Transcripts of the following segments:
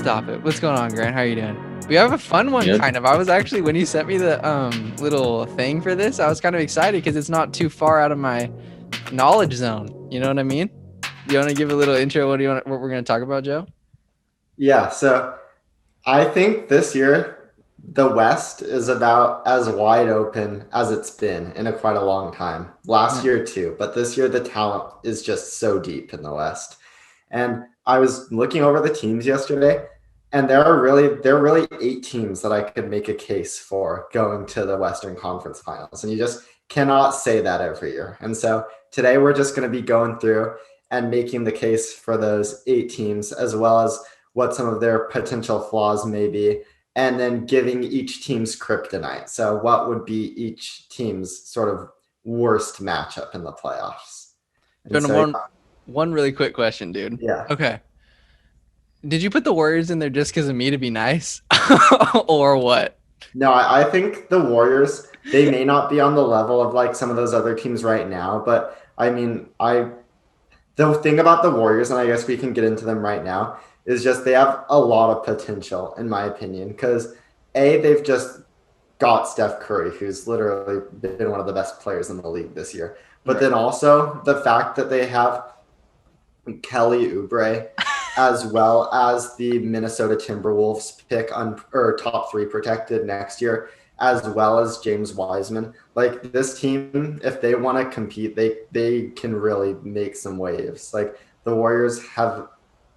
Stop it. What's going on, Grant? How are you doing? We have a fun one, Good. kind of. I was actually, when you sent me the little thing for this, I was kind of excited because it's not too far out of my knowledge zone. You know what I mean? You want to give a little intro? What we're going to talk about, Joe? Yeah, so I think this year the West is about as wide open as it's been in quite a long time. Last Yeah. year too, but this year the talent is just so deep in the West. And I was looking over the teams yesterday, and there are really 8 teams that I could make a case for going to the Western Conference Finals. And you just cannot say that every year. And so today we're just going to be going through and making the case for those 8 teams, as well as what some of their potential flaws may be, and then giving each team's kryptonite. So, what would be each team's sort of worst matchup in the playoffs? And Jonah, so, one really quick question, dude. yeah. Okay. Did you put the Warriors in there just because of me to be nice, or what? No, I think the Warriors, they may not be on the level of like some of those other teams right now, but I mean, the thing about the Warriors, and I guess we can get into them right now, is just they have a lot of potential, in my opinion, because they've just got Steph Curry, who's literally been one of the best players in the league this year. But Right. then also the fact that they have Kelly Oubre, as well as the Minnesota Timberwolves pick on or top 3 protected next year, as well as James Wiseman. Like this team, if they want to compete, they can really make some waves. Like the Warriors have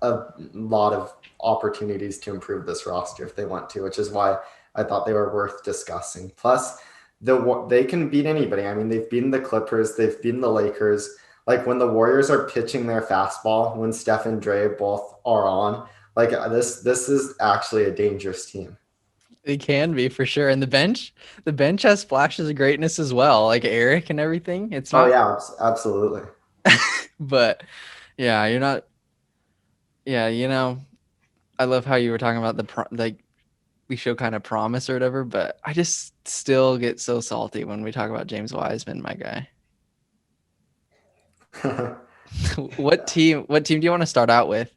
a lot of opportunities to improve this roster if they want to, which is why I thought they were worth discussing. Plus, they can beat anybody. I mean, they've beaten the Clippers, they've beaten the Lakers. Like when the Warriors are pitching their fastball, when Steph and Dre both are on, like this is actually a dangerous team. It can be for sure. And the bench has flashes of greatness as well, like Eric and everything. It's Oh not, yeah, absolutely. but yeah, you're not. Yeah, I love how you were talking about like we show kind of promise or whatever, but I just still get so salty when we talk about James Wiseman, my guy. What team do you want to start out with?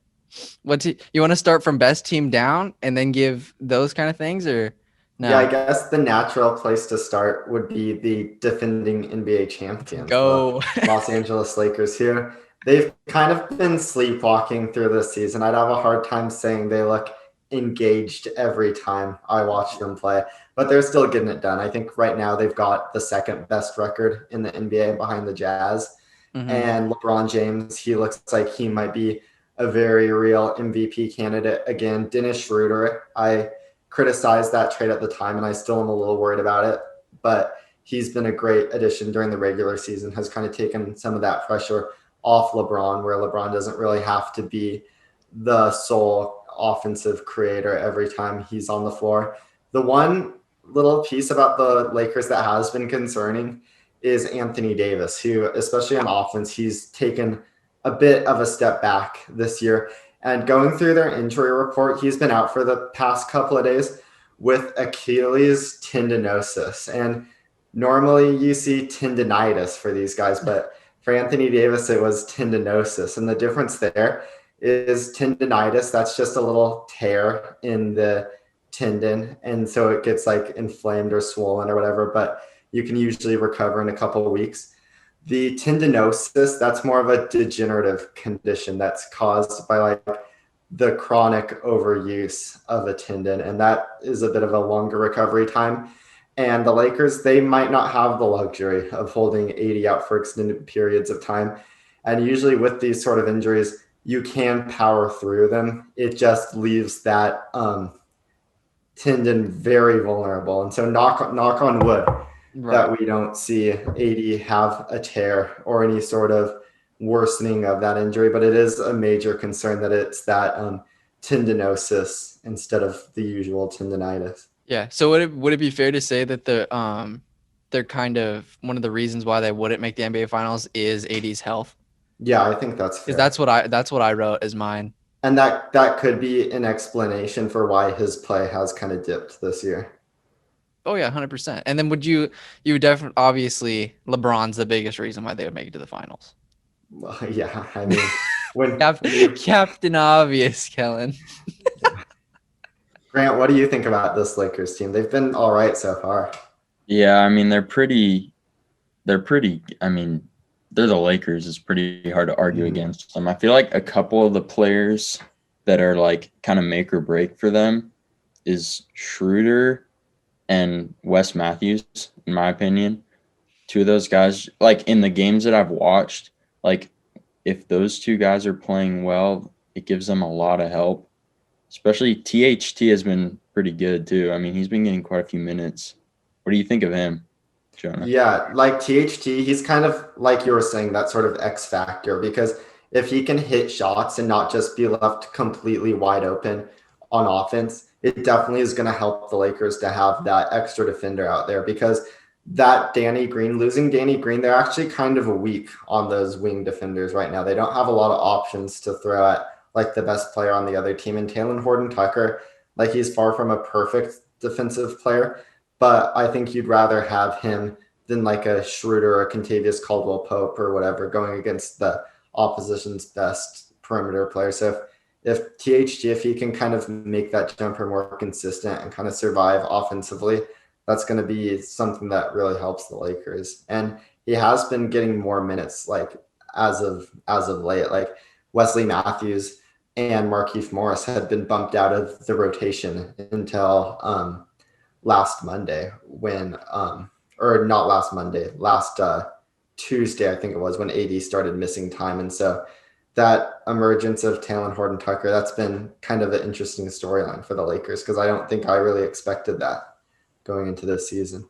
You want to start from best team down and then give those kind of things, or no? Yeah, I guess the natural place to start would be the defending NBA champions, Go. the Los Angeles Lakers here. They've kind of been sleepwalking through this season. I'd have a hard time saying they look engaged every time I watch them play, but they're still getting it done. I think right now they've got the second best record in the NBA behind the Jazz. Mhm. And LeBron James, he looks like he might be a very real MVP candidate again. Dennis Schroeder, I criticized that trade at the time, and I still am a little worried about it, but he's been a great addition during the regular season, has kind of taken some of that pressure off LeBron, where LeBron doesn't really have to be the sole offensive creator every time he's on the floor. The one little piece about the Lakers that has been concerning is Anthony Davis, who, especially on offense, he's taken a bit of a step back this year. And going through their injury report, he's been out for the past couple of days with Achilles tendinosis. And normally you see tendinitis for these guys, but for Anthony Davis, it was tendinosis. And the difference there is tendinitis, that's just a little tear in the tendon. And so it gets like inflamed or swollen or whatever, but you can usually recover in a couple of weeks. The tendinosis, that's more of a degenerative condition that's caused by like the chronic overuse of a tendon. And that is a bit of a longer recovery time. And the Lakers, they might not have the luxury of holding 80 out for extended periods of time. And usually with these sort of injuries, you can power through them. It just leaves that tendon very vulnerable. And so knock on wood, Right. that we don't see 80 have a tear or any sort of worsening of that injury, but it is a major concern that it's that tendinosis instead of the usual tendinitis. Yeah. So would it be fair to say that they're kind of one of the reasons why they wouldn't make the NBA Finals is AD's health? Yeah, I think that's fair. Because that's what I wrote as mine. And that could be an explanation for why his play has kind of dipped this year. Oh yeah, 100%. And then you definitely, obviously LeBron's the biggest reason why they would make it to the finals. Well, yeah, I mean, when Captain Obvious, Kellan. Grant, what do you think about this Lakers team? They've been all right so far. Yeah, I mean they're pretty. I mean, they're the Lakers. It's pretty hard to argue Mhm. against them. I feel like a couple of the players that are like kind of make or break for them is Schroeder and Wes Matthews, in my opinion. Two of those guys, like in the games that I've watched, like if those two guys are playing well, it gives them a lot of help. Especially THT has been pretty good too. I mean, he's been getting quite a few minutes. What do you think of him, Jonah? Yeah, like THT, he's kind of like you were saying, that sort of X factor because if he can hit shots and not just be left completely wide open on offense, it definitely is going to help the Lakers to have that extra defender out there because that Danny Green, losing Danny Green, they're actually kind of weak on those wing defenders right now. They don't have a lot of options to throw at like the best player on the other team. And Taylor Horton Tucker, like he's far from a perfect defensive player, but I think you'd rather have him than like a Schroeder or a Contavious Caldwell Pope or whatever going against the opposition's best perimeter player. So if THG, if he can kind of make that jumper more consistent and kind of survive offensively, that's going to be something that really helps the Lakers. And he has been getting more minutes like as of late. Like Wesley Matthews and Markieff Morris had been bumped out of the rotation until last Monday when or not last Monday, last Tuesday, I think it was when AD started missing time. And so that emergence of Talon Horton Tucker, that's been kind of an interesting storyline for the Lakers because I don't think I really expected that going into this season.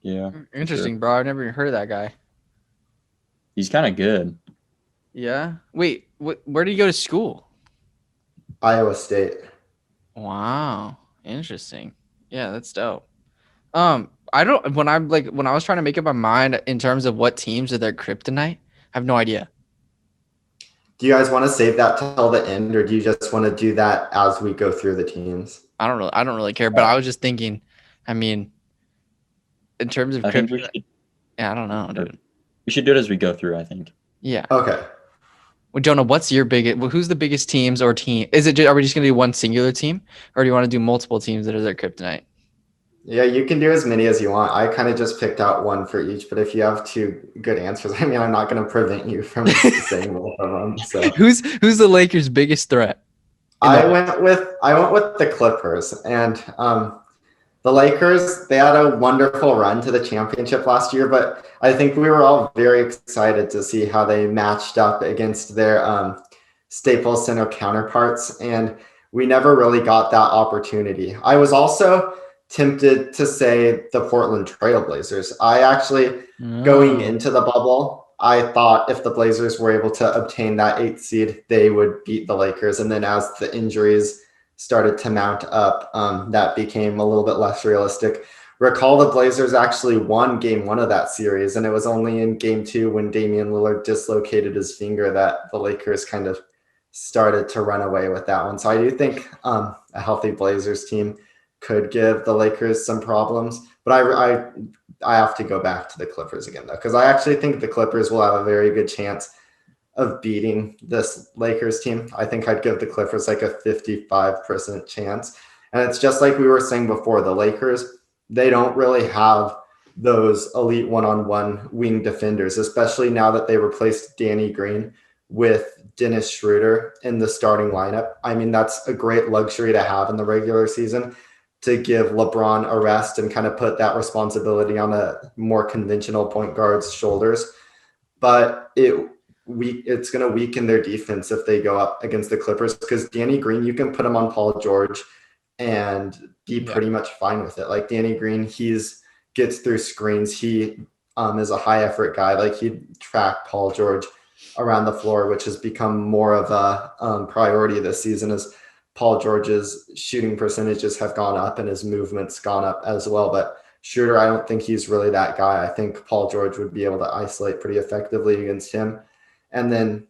Yeah, for sure. Interesting, bro. I've never even heard of that guy. He's kind of good. Yeah. Wait, where did you go to school? Iowa State. Wow. Interesting. Yeah, that's dope. I don't when I was trying to make up my mind in terms of what teams are their kryptonite, I have no idea. Do you guys want to save that till the end, or do you just want to do that as we go through the teams? I don't really care, but I was just thinking, I mean, in terms of I think we kryptonite, should yeah, I don't know, dude. we should do it as we go through, I think. Yeah. Okay. Well, Jonah, what's your biggest? Well, who's the biggest teams or team? Are we just gonna do one singular team, or do you want to do multiple teams that are their kryptonite? Yeah, you can do as many as you want. I kind of just picked out one for each, but if you have two good answers, I mean, I'm not going to prevent you from saying both of them. So Who's the Lakers' biggest threat? I went with the Clippers and the Lakers. They had a wonderful run to the championship last year, but I think we were all very excited to see how they matched up against their Staples Center counterparts, and we never really got that opportunity. I was also tempted to say the Portland Trailblazers. I actually, going Oh, into the bubble, I thought if the Blazers were able to obtain that eighth seed, they would beat the Lakers. And then as the injuries started to mount up, that became a little bit less realistic. Recall the Blazers actually won game one of that series, and it was only in game two when Damian Lillard dislocated his finger that the Lakers kind of started to run away with that one. So I do think a healthy Blazers team could give the Lakers some problems. But I have to go back to the Clippers again, though, because I actually think the Clippers will have a very good chance of beating this Lakers team. I think I'd give the Clippers like a 55% chance. And it's just like we were saying before, the Lakers, they don't really have those elite one-on-one wing defenders, especially now that they replaced Danny Green with Dennis Schroeder in the starting lineup. I mean, that's a great luxury to have in the regular season, to give LeBron a rest and kind of put that responsibility on a more conventional point guard's shoulders. But it's going to weaken their defense if they go up against the Clippers because Danny Green, you can put him on Paul George and be yeah. pretty much fine with it. Like Danny Green, he's gets through screens. He is a high effort guy. Like he'd track Paul George around the floor, which has become more of a priority this season as Paul George's shooting percentages have gone up and his movement's gone up as well. But Schroeder, I don't think he's really that guy. I think Paul George would be able to isolate pretty effectively against him. And then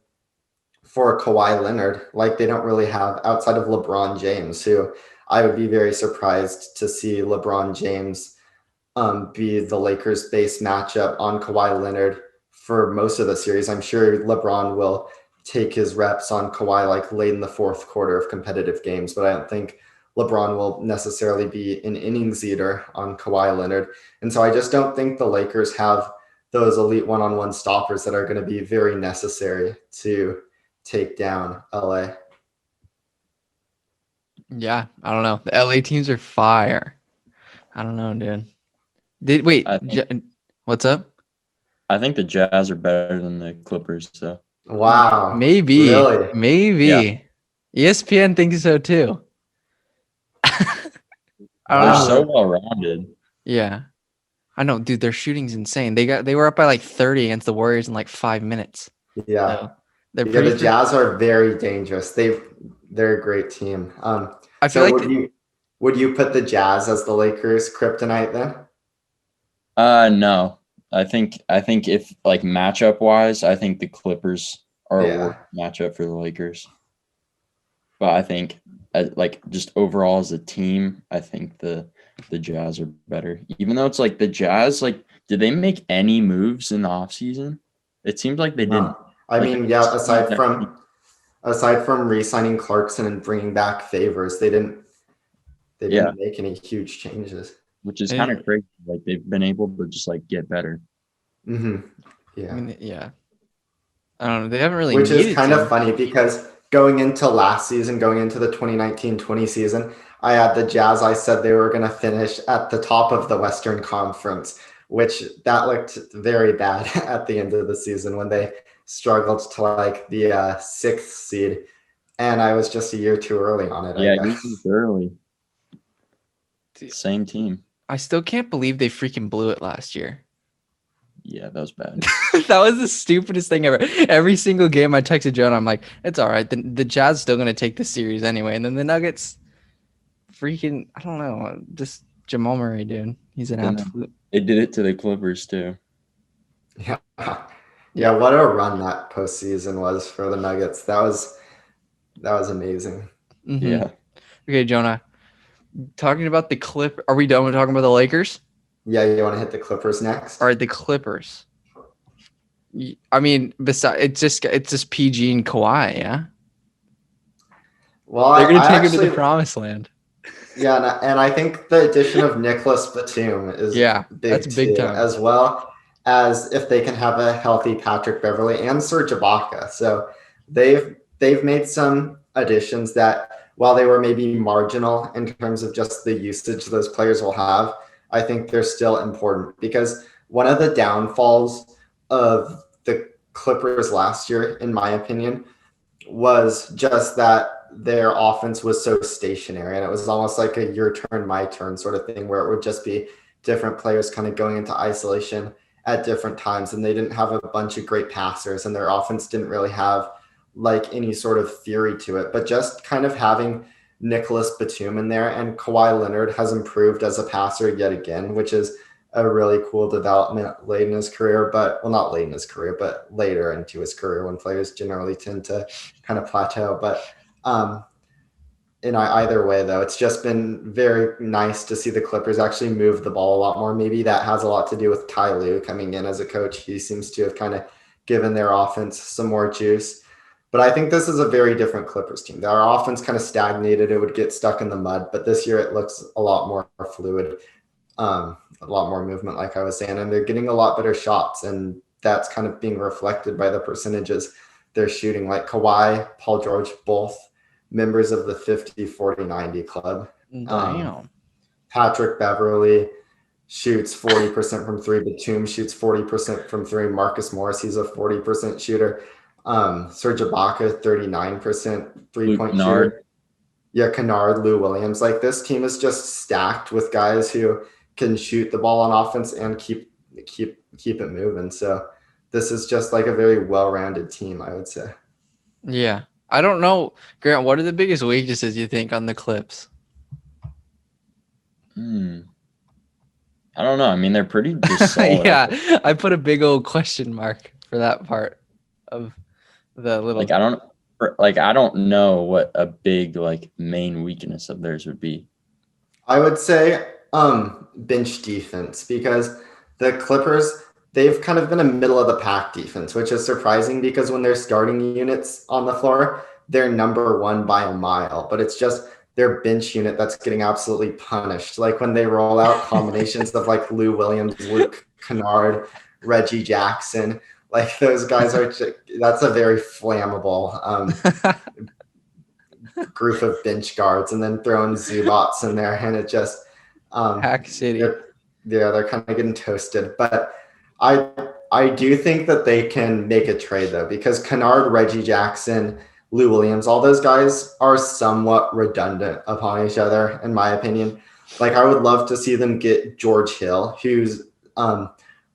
for Kawhi Leonard, like they don't really have outside of LeBron James, who I would be very surprised to see LeBron James be the Lakers base matchup on Kawhi Leonard for most of the series. I'm sure LeBron will take his reps on Kawhi like late in the fourth quarter of competitive games, but I don't think LeBron will necessarily be an innings eater on Kawhi Leonard. And so I just don't think the Lakers have those elite one-on-one stoppers that are going to be very necessary to take down LA. Yeah, I don't know. The LA teams are fire. I don't know, dude. What's up? I think the Jazz are better than the Clippers, so Wow. Maybe. Really? Maybe. ESPN thinks so too. I don't they're Wow. know. so well rounded. Yeah. I know, dude, their shooting's insane. They were up by like 30 against the Warriors in like 5 minutes. Yeah. So they're Yeah, pretty the Jazz are very dangerous. They're a great team. I feel So like would you put the Jazz as the Lakers' kryptonite then? No. I think if like matchup wise, I think the Clippers are a Yeah. worse matchup for the Lakers. But I think like just overall as a team, I think the Jazz are better. Even though it's like the Jazz, like did they make any moves in the offseason? It seems like they didn't. I Like, mean, yeah, aside from re-signing Clarkson and bringing back Favors, they didn't make any huge changes. which is kind of crazy. Like they've been able to just like get better. Mm-hmm. I Yeah. mean, yeah. I don't know. They haven't really Which is needed kind to. of funny because going into last season, going into the 2019-20 season, I had the Jazz. I said they were going to finish at the top of the Western Conference, which that looked very bad at the end of the season when they struggled to like the sixth seed. And I was just a year too early on it, Yeah, I guess. he was early. Dude. Same team. I still can't believe they freaking blew it last year. Yeah, that was bad. That was the stupidest thing ever. Every single game I texted Jonah, I'm like, it's all right. The Jazz still going to take the series anyway. And then the Nuggets freaking, I don't know, just Jamal Murray, dude. He's an absolute. They did it to the Clippers too. Yeah. Yeah, what a run that postseason was for the Nuggets. That was amazing. Mm-hmm. Yeah. Okay, Jonah. Talking about the Clip. Are we done with talking about the Lakers? Yeah, you want to hit the Clippers next? All right, the Clippers. I mean, besides, it's just PG and Kawhi, yeah. Well, They're gonna I take it to actually, the promised land. yeah, and I think the addition of Nicholas Batum is that's big too, time. as well as if they can have a healthy Patrick Beverly and Serge Ibaka. So they've made some additions that, while they were maybe marginal in terms of just the usage those players will have, I think they're still important, because one of the downfalls of the Clippers last year, in my opinion, was just that their offense was so stationary, and it was almost like a your turn, my turn sort of thing, where it would just be different players kind of going into isolation at different times, and they didn't have a bunch of great passers, and their offense didn't really have like any sort of theory to it. But just kind of having Nicholas Batum in there, and Kawhi Leonard has improved as a passer yet again, which is a really cool development late in his career, but well, not late in his career, but later into his career, when players generally tend to kind of plateau. But in either way, though, it's just been very nice to see the Clippers actually move the ball a lot more. Maybe that has a lot to do with Ty Lue coming in as a coach. He seems to have kind of given their offense some more juice. But I think this is a very different Clippers team. Their offense kind of stagnated. It would get stuck in the mud. But this year it looks a lot more fluid, a lot more movement, like I was saying. And they're getting a lot better shots. And that's kind of being reflected by the percentages they're shooting. Like Kawhi, Paul George, both members of the 50-40-90 club. Damn. Patrick Beverly shoots 40% from three. Batum shoots 40% from three. Marcus Morris, he's a 40% shooter. Serge Ibaka, 39% three-point shooter. Yeah, Kennard, Lou Williams. Like, this team is just stacked with guys who can shoot the ball on offense and keep it moving. So this is just like a very well-rounded team, I would say. Yeah. I don't know, Grant, what are the biggest weaknesses you think on the Clips? I don't know. I mean, they're pretty just solid. Yeah, I put a big old question mark for that part of the little. I don't know what a big like main weakness of theirs would be. I would say bench defense, because the Clippers, they've kind of been a middle of the pack defense, which is surprising because when they're starting units on the floor, they're number one by a mile. But it's just their bench unit that's getting absolutely punished. Like when they roll out combinations of like Lou Williams, Luke Kennard, Reggie Jackson, like those guys are. That's a very flammable group of bench guards, and then throwing Zubats in there, and it just Hack City. they're kind of getting toasted. But I do think that they can make a trade though, because Kennard, Reggie Jackson, Lou Williams, all those guys are somewhat redundant upon each other, in my opinion. Like I would love to see them get George Hill, who's a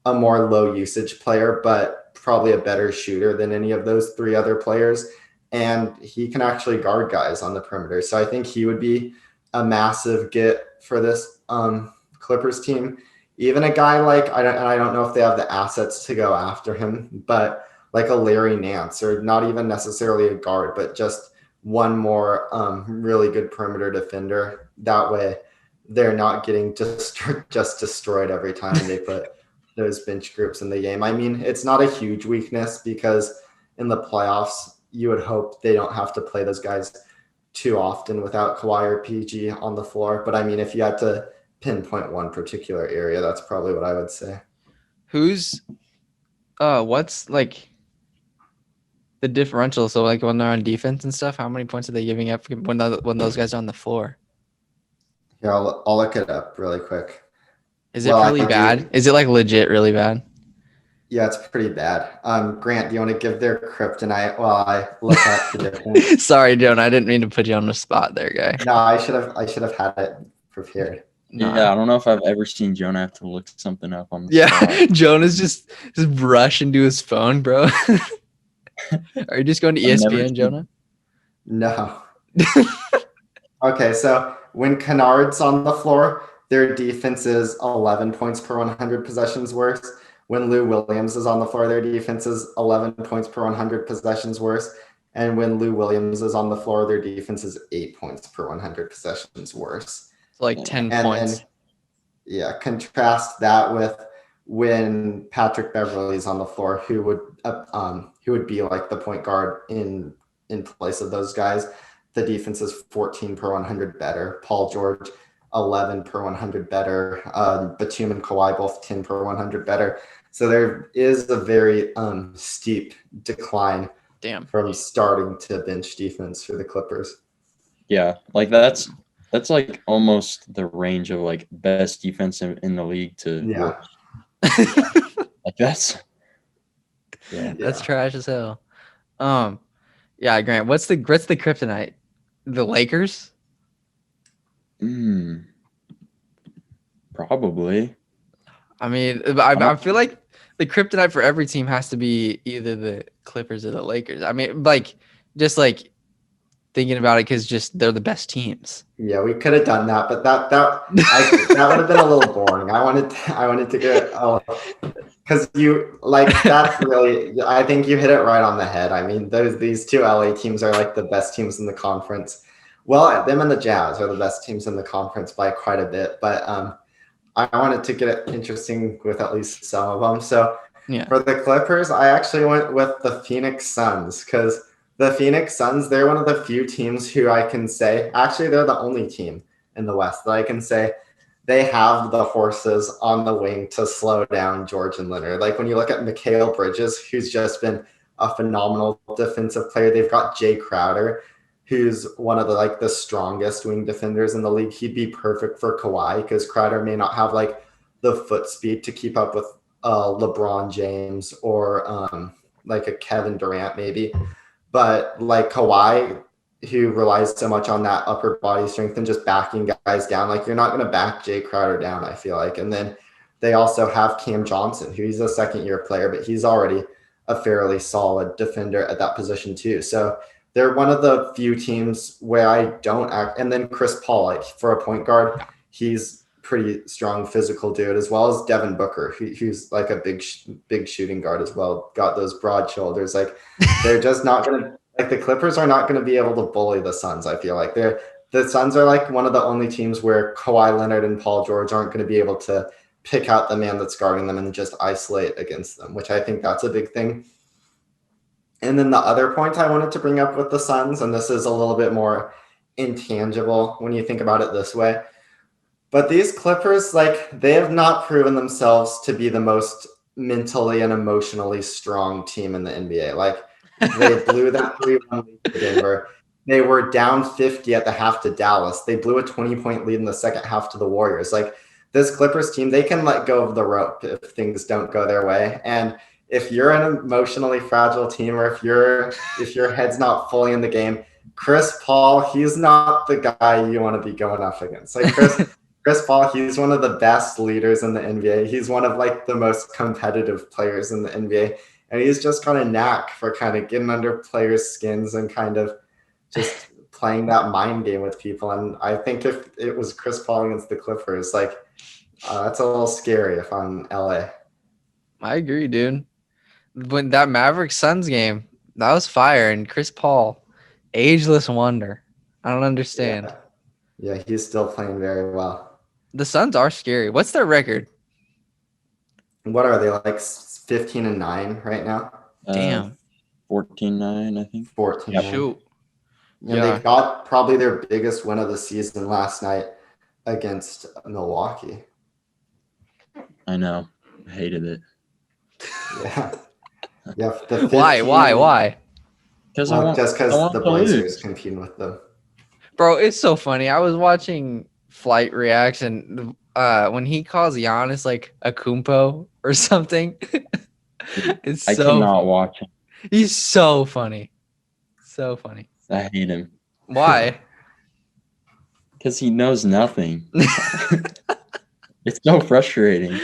more low usage player, but probably a better shooter than any of those three other players. And he can actually guard guys on the perimeter. So I think he would be a massive get for this Clippers team. Even a guy like I don't know if they have the assets to go after him, but like a Larry Nance, or not even necessarily a guard, but just one more really good perimeter defender. That way, they're not getting just destroyed every time they put those bench groups in the game. I mean, it's not a huge weakness because in the playoffs, you would hope they don't have to play those guys too often without Kawhi or PG on the floor. But I mean, if you had to pinpoint one particular area, that's probably what I would say. What's like the differential? So like when they're on defense and stuff, how many points are they giving up when those guys are on the floor? Here, I'll look it up really quick. Is it really bad? Is it like legit really bad? Yeah, it's pretty bad. Grant, do you want to give their kryptonite while I look up the difference? Sorry, Jonah, I didn't mean to put you on the spot there, guy. No, I should have had it prepared. Nah. Yeah, I don't know if I've ever seen Jonah have to look something up on the spot. Jonah's just rushing to his phone, bro. Are you just going to ESPN, Jonah? No. Okay, so when Kennard's on the floor, their defense is 11 points per 100 possessions worse. When Lou Williams is on the floor, their defense is 11 points per 100 possessions worse. And when Lou Williams is on the floor, their defense is 8 points per 100 possessions worse. So like 10 points. And contrast that with when Patrick Beverley's on the floor, who would be like the point guard in place of those guys. The defense is 14 per 100 better. Paul George, 11 per 100 better. Batum and Kawhi both 10 per 100 better. So there is a very steep decline from starting to bench defense for the Clippers. Yeah, like that's like almost the range of like best defense in the league to work. Like that's trash as hell. Yeah, Grant, what's the kryptonite? The Lakers? Probably. I mean, I feel like the kryptonite for every team has to be either the Clippers or the Lakers. I mean, like just like thinking about it, because just they're the best teams. Yeah, we could have done that, but that would have been a little boring. I wanted to get because you like that's really. I think you hit it right on the head. I mean, these two LA teams are like the best teams in the conference. Well, them and the Jazz are the best teams in the conference by quite a bit, but I wanted to get it interesting with at least some of them. So for the Clippers, I actually went with the Phoenix Suns, because the Phoenix Suns, they're one of the few teams who I can say, actually they're the only team in the West that I can say they have the horses on the wing to slow down George and Leonard. Like when you look at Mikal Bridges, who's just been a phenomenal defensive player. They've got Jay Crowder, who's one of the strongest wing defenders in the league. He'd be perfect for Kawhi, because Crowder may not have like the foot speed to keep up with LeBron James or like a Kevin Durant maybe. But like Kawhi, who relies so much on that upper body strength and just backing guys down, like you're not going to back Jay Crowder down, I feel like. And then they also have Cam Johnson, who's a second-year player, but he's already a fairly solid defender at that position too. So they're one of the few teams where I don't act. And then Chris Paul, like for a point guard, he's pretty strong physical dude, as well as Devin Booker, who's like a big shooting guard as well. Got those broad shoulders. Like they're just not going to, like the Clippers are not going to be able to bully the Suns. I feel like the Suns are like one of the only teams where Kawhi Leonard and Paul George aren't going to be able to pick out the man that's guarding them and just isolate against them, which I think that's a big thing. And then the other point I wanted to bring up with the Suns, and this is a little bit more intangible when you think about it this way. But these Clippers, like, they have not proven themselves to be the most mentally and emotionally strong team in the NBA. Like, they blew that 3-1 lead to Denver. They were down 50 at the half to Dallas. They blew a 20-point lead in the second half to the Warriors. Like, this Clippers team, they can let go of the rope if things don't go their way. And if you're an emotionally fragile team, or if your head's not fully in the game, Chris Paul, he's not the guy you want to be going up against. Like Chris Paul, he's one of the best leaders in the NBA. He's one of like the most competitive players in the NBA. And he's just got a knack for kind of getting under players' skins and kind of just playing that mind game with people. And I think if it was Chris Paul against the Clippers, like that's a little scary if I'm LA. I agree, dude. When that Mavericks Suns game, that was fire. And Chris Paul, ageless wonder. I don't understand. Yeah, he's still playing very well. The Suns are scary. What's their record? What are they, like 15-9 right now? Damn. 14-9, I think. 14. Yep. Shoot. And Yeah. they got probably their biggest win of the season last night against Milwaukee. I know. I hated it. Yeah. Yeah. Why? Because Just because the Blazers competing with them. Bro, it's so funny. I was watching Flight Reaction when he calls Giannis like a Kumpo or something. It's I so cannot watch him. He's so funny. So funny. I hate him. Why? Because he knows nothing. It's so frustrating.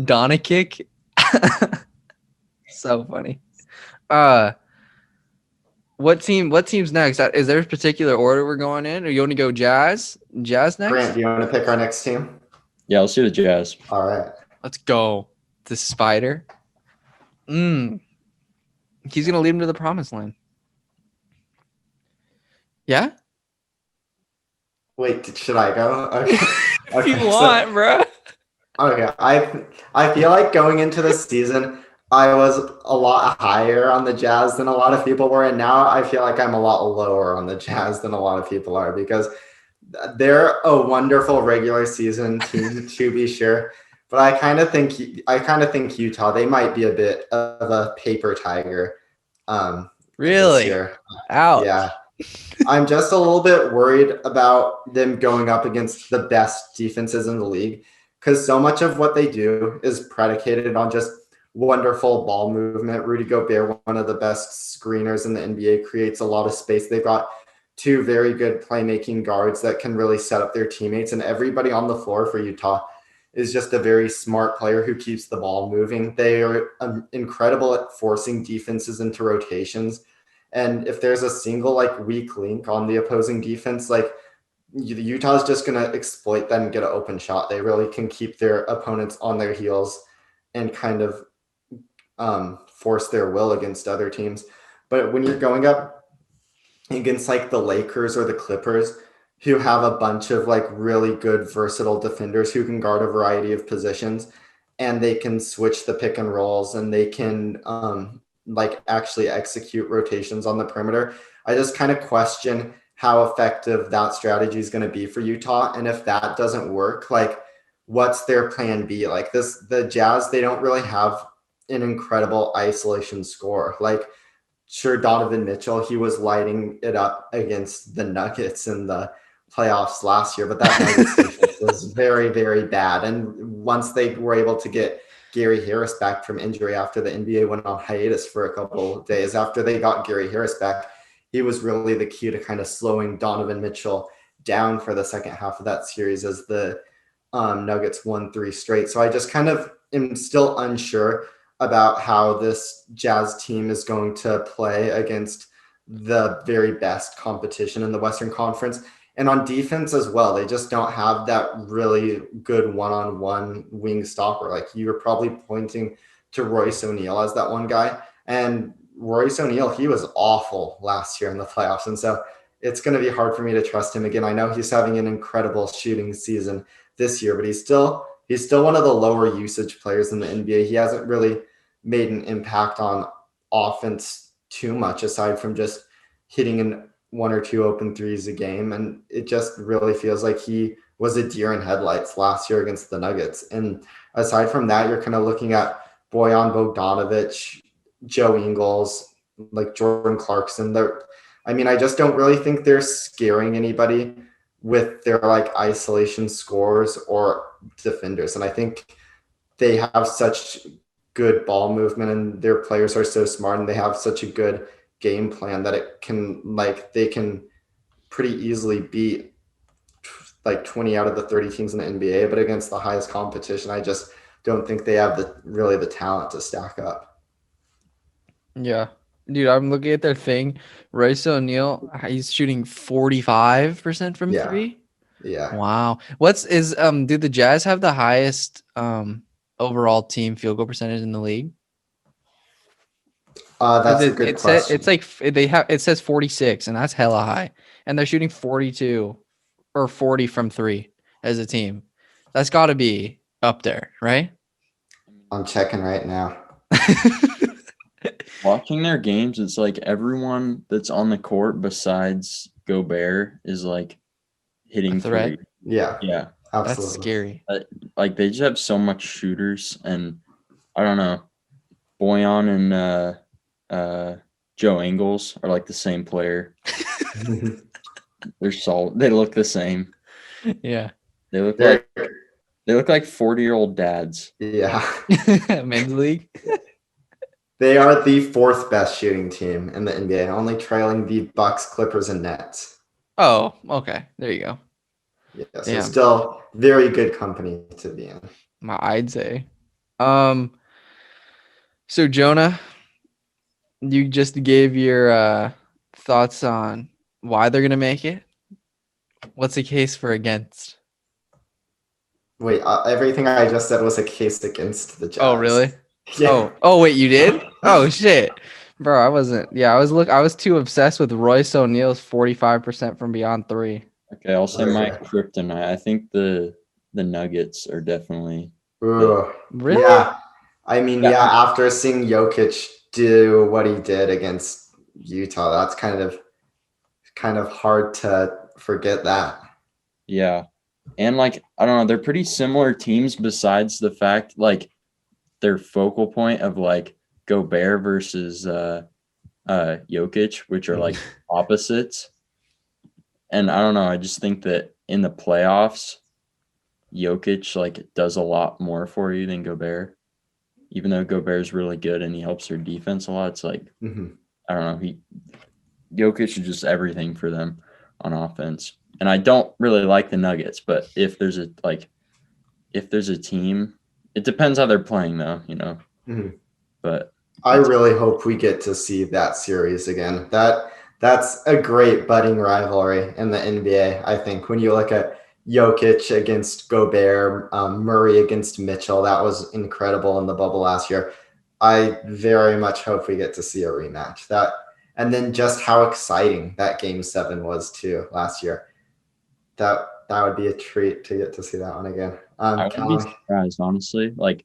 Donna kick. So funny. What team's next? Is there a particular order we're going in, or you want to go Jazz? Jazz next? Grant, do you want to pick our next team? Yeah, let's do the Jazz. All right. Let's go. The Spider. He's gonna lead him to the promised land. Yeah? Wait, should I go? Okay. If you want, bro. Okay. I feel like going into the season, I was a lot higher on the Jazz than a lot of people were, and now I feel like I'm a lot lower on the Jazz than a lot of people are, because they're a wonderful regular season team to be sure. But I kind of think Utah, they might be a bit of a paper tiger. Really? This year. Ouch. Yeah. I'm just a little bit worried about them going up against the best defenses in the league, because so much of what they do is predicated on just wonderful ball movement. Rudy Gobert, one of the best screeners in the NBA, creates a lot of space. They've got two very good playmaking guards that can really set up their teammates, and everybody on the floor for Utah is just a very smart player who keeps the ball moving. They are incredible at forcing defenses into rotations. And if there's a single like weak link on the opposing defense, like Utah's just going to exploit that and get an open shot. They really can keep their opponents on their heels and kind of force their will against other teams. But when you're going up against like the Lakers or the Clippers, who have a bunch of like really good versatile defenders who can guard a variety of positions, and they can switch the pick and rolls, and they can like actually execute rotations on the perimeter, I just kind of question how effective that strategy is going to be for Utah. And if that doesn't work, like what's their plan B? Like the Jazz, they don't really have an incredible isolation score. Like sure, Donovan Mitchell, he was lighting it up against the Nuggets in the playoffs last year, but that Nuggets defense was very, very bad. And once they were able to get Gary Harris back from injury after the NBA went on hiatus for a couple of days, after they got Gary Harris back, he was really the key to kind of slowing Donovan Mitchell down for the second half of that series as the Nuggets won 3 straight. So I just kind of am still unsure about how this Jazz team is going to play against the very best competition in the Western Conference. And on defense as well, they just don't have that really good one-on-one wing stopper. Like you were probably pointing to Royce O'Neal as that one guy. And Royce O'Neal, he was awful last year in the playoffs. And so it's going to be hard for me to trust him again. I know he's having an incredible shooting season this year, but he's still one of the lower usage players in the NBA. He hasn't really made an impact on offense too much, aside from just hitting one or two open threes a game, and it just really feels like he was a deer in headlights last year against the Nuggets. And aside from that, you're kind of looking at Bojan Bogdanovic, Joe Ingles, like Jordan Clarkson. I just don't really think they're scaring anybody with their like isolation scores or defenders. And I think they have such good ball movement and their players are so smart and they have such a good game plan that they can pretty easily beat like 20 out of the 30 teams in the NBA, but against the highest competition, I just don't think they have the talent to stack up. Yeah. Dude, I'm looking at their thing. Royce O'Neal, he's shooting 45% from Yeah. three. Yeah. Wow. Do the Jazz have the highest overall team field goal percentage in the league? That's a good question. It says 46, and that's hella high. And they're shooting 42 or 40 from three as a team. That's got to be up there, right? I'm checking right now. Watching their games, it's like everyone that's on the court besides Gobert is like hitting A threat. three. Yeah, Yeah, absolutely. That's scary. like they just have so much shooters, and I don't know. Boyan and Joe Ingles are like the same player. They're solid. They look the same. Yeah. They look like 40-year-old dads. Yeah. Men's league. They are the fourth best shooting team in the NBA, only trailing the Bucks, Clippers, and Nets. Oh, okay. There you go. Yeah, so still very good company to be in. I'd say. So Jonah, you just gave your thoughts on why they're gonna make it. What's the case for against? Wait, everything I just said was a case against the Jazz. Oh, really? Yeah. Oh, wait, you did? Oh shit. Bro, I wasn't. Yeah, I was too obsessed with Royce O'Neal's 45% from beyond three. Okay, I'll say my Okay. kryptonite. I think the Nuggets are definitely Ooh. Really? Yeah. Yeah. After seeing Jokic do what he did against Utah, that's kind of hard to forget that. Yeah. And like I don't know, they're pretty similar teams besides the fact like their focal point of like Gobert versus Jokic, which are like opposites. And I don't know, I just think that in the playoffs, Jokic like does a lot more for you than Gobert. Even though Gobert is really good and he helps their defense a lot, it's like I don't know, Jokic is just everything for them on offense. And I don't really like the Nuggets, but if there's a team, it depends how they're playing though, you know. But I really hope we get to see that series again. That's a great budding rivalry in the NBA. I think when you look at Jokic against Gobert, Murray against Mitchell, that was incredible in the bubble last year. I very much hope we get to see a rematch. And then just how exciting that Game 7 was too last year. That would be a treat to get to see that one again. I wouldn't be surprised, honestly. Like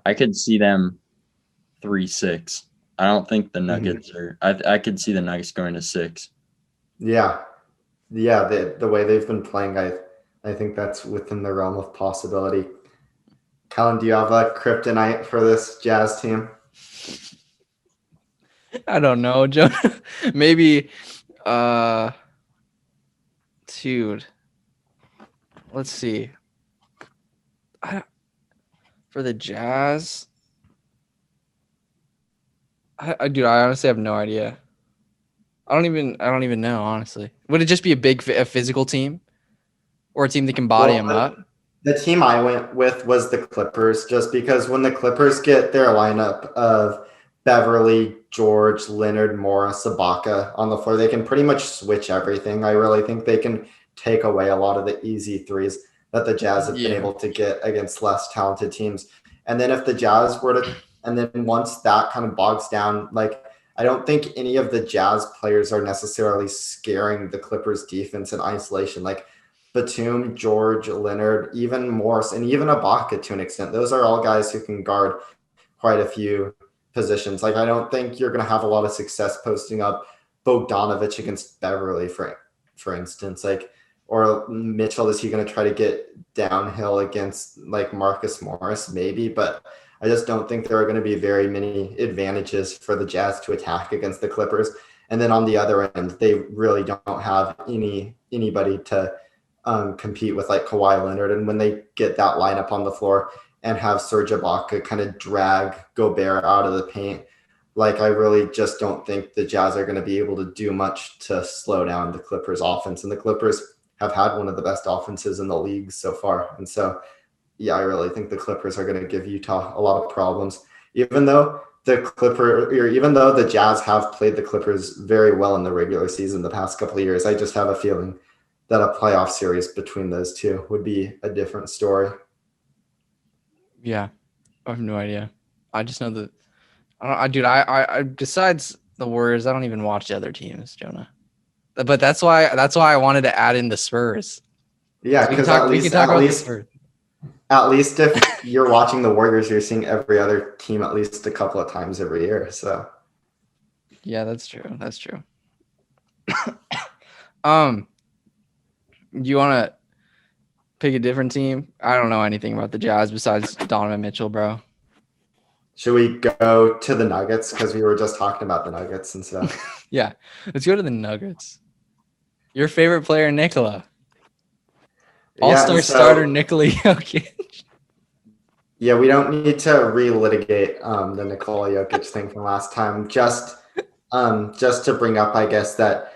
I could see them 3-6. I don't think the Nuggets are. I could see the Nuggets going to 6. Yeah. The way they've been playing, I think that's within the realm of possibility. Kellan, do you have a kryptonite for this Jazz team? I don't know, Jonah. Maybe dude. Let's see. For the Jazz, dude, I honestly have no idea. I don't even know, honestly. Would it just be a physical team, or a team that can body them up? The team I went with was the Clippers, just because when the Clippers get their lineup of Beverly, George, Leonard, Morris, Ibaka on the floor, they can pretty much switch everything. I really think they can take away a lot of the easy threes that the Jazz have been able to get against less talented teams. And then if the Jazz were to, and then once that kind of bogs down, like I don't think any of the Jazz players are necessarily scaring the Clippers defense in isolation. Like Batum, George, Leonard, even Morris, and even Ibaka to an extent. Those are all guys who can guard quite a few positions. Like I don't think you're going to have a lot of success posting up Bogdanovich against Beverly, for instance, like, or Mitchell, is he going to try to get downhill against like Marcus Morris? Maybe, but I just don't think there are going to be very many advantages for the Jazz to attack against the Clippers. And then on the other end, they really don't have anybody to compete with like Kawhi Leonard. And when they get that lineup on the floor and have Serge Ibaka kind of drag Gobert out of the paint, like, I really just don't think the Jazz are going to be able to do much to slow down the Clippers offense. And the Clippers have had one of the best offenses in the league so far. And so, yeah, I really think the Clippers are going to give Utah a lot of problems, even though the Jazz have played the Clippers very well in the regular season the past couple of years. I just have a feeling that a playoff series between those two would be a different story. Yeah, I have no idea. I just know that I besides the Warriors, I don't even watch the other teams, Jonah. But that's why I wanted to add in the Spurs. Yeah, So because we can talk about the Spurs. At least if you're watching the Warriors, you're seeing every other team at least a couple of times every year. So yeah, that's true. That's true. You want to pick a different team? I don't know anything about the Jazz besides Donovan Mitchell, bro. should we go to the Nuggets, because we were just talking about the Nuggets and stuff? Yeah, let's go to the Nuggets. Your favorite player, Nikola. All-star starter Nikola Jokic. Yeah, we don't need to relitigate the Nikola Jokic thing from last time. Just to bring up, I guess, that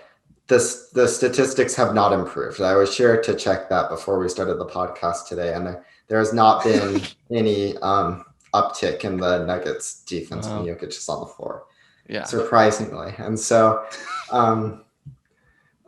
the statistics have not improved. I was sure to check that before we started the podcast today, and there has not been any uptick in the Nuggets defense when Jokic is on the floor. Yeah, surprisingly. And so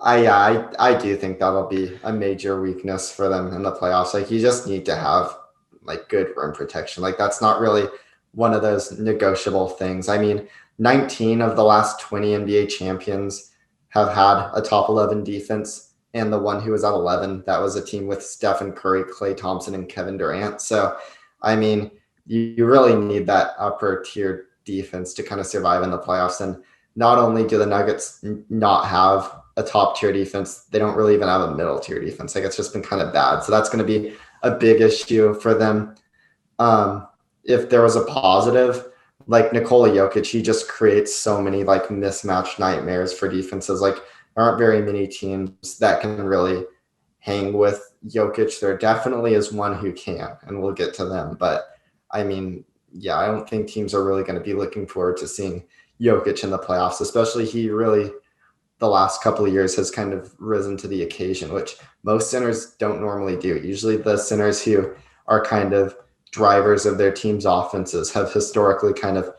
I do think that'll be a major weakness for them in the playoffs. Like, you just need to have like good rim protection. Like, that's not really one of those negotiable things. I mean, 19 of the last 20 NBA champions have had a top 11 defense, and the one who was at 11, that was a team with Stephen Curry, Klay Thompson, and Kevin Durant. So, I mean, you really need that upper tier defense to kind of survive in the playoffs. And not only do the Nuggets not have a top tier defense, they don't really even have a middle tier defense. Like, it's just been kind of bad. So that's going to be a big issue for them. If there was a positive, like Nikola Jokic, he just creates so many like mismatched nightmares for defenses. Like, there aren't very many teams that can really hang with Jokic. There definitely is one who can, and we'll get to them. But I mean, yeah, I don't think teams are really going to be looking forward to seeing Jokic in the playoffs, especially he really, the last couple of years, has kind of risen to the occasion, which most centers don't normally do. Usually the centers who are kind of drivers of their team's offenses have historically kind of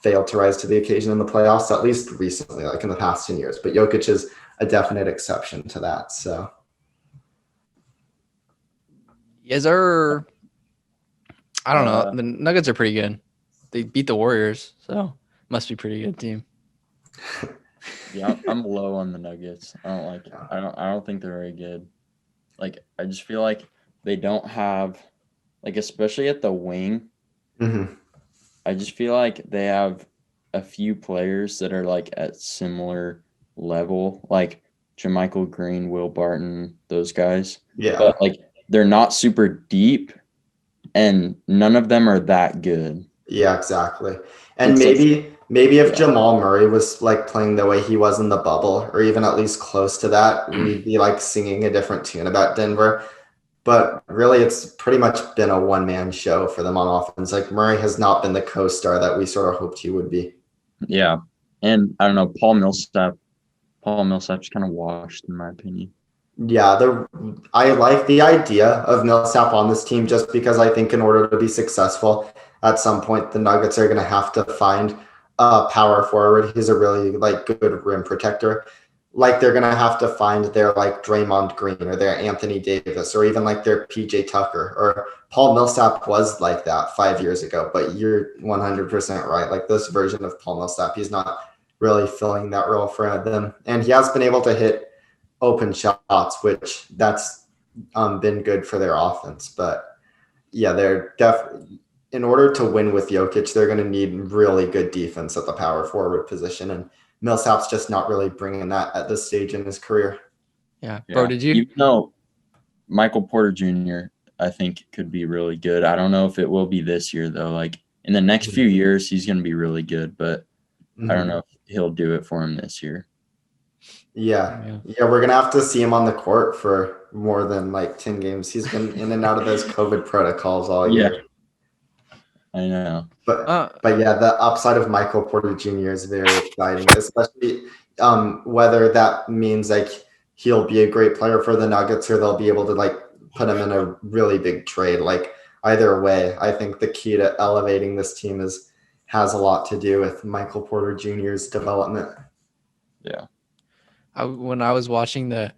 failed to rise to the occasion in the playoffs, at least recently, like in the past 10 years. But Jokic is a definite exception to that. So, yes, sir. I don't know. The Nuggets are pretty good. They beat the Warriors, so must be a pretty good team. Yeah, I'm low on the Nuggets. I don't think they're very good. Like, I just feel like they don't have, like, especially at the wing. Mm-hmm. I just feel like they have a few players that are like at similar level, like JaMychal Green, Will Barton, those guys. Yeah. But like, they're not super deep, and none of them are that good. Yeah, exactly. And maybe if Jamal Murray was like playing the way he was in the bubble, or even at least close to that, we'd be like singing a different tune about Denver. But really, it's pretty much been a one-man show for them on offense. Like, Murray has not been the co-star that we sort of hoped he would be. Yeah. And I don't know, Paul Millsap's kind of washed, in my opinion. Yeah, I like the idea of Millsap on this team, just because I think in order to be successful, at some point the Nuggets are going to have to find a power forward who's a really like good rim protector. Like, they're going to have to find their like Draymond Green or their Anthony Davis or even like their PJ Tucker, or Paul Millsap was like that 5 years ago. But you're 100% right. Like, this version of Paul Millsap, he's not really filling that role for them. And he has been able to hit open shots, which that's been good for their offense. But yeah, they're definitely, in order to win with Jokic, they're going to need really good defense at the power forward position. And Millsap's just not really bringing that at this stage in his career. Yeah. Bro, did you? Even though Michael Porter Jr., I think could be really good. I don't know if it will be this year, though. Like, in the next few years, he's going to be really good, but I don't know if he'll do it for him this year. Yeah, we're going to have to see him on the court for more than like 10 games. He's been in and out of those COVID protocols all year. I know. But yeah, the upside of Michael Porter Jr. is very exciting, especially whether that means like he'll be a great player for the Nuggets or they'll be able to like put him in a really big trade. Like either way, I think the key to elevating this team has a lot to do with Michael Porter Jr.'s development. Yeah. When I was watching the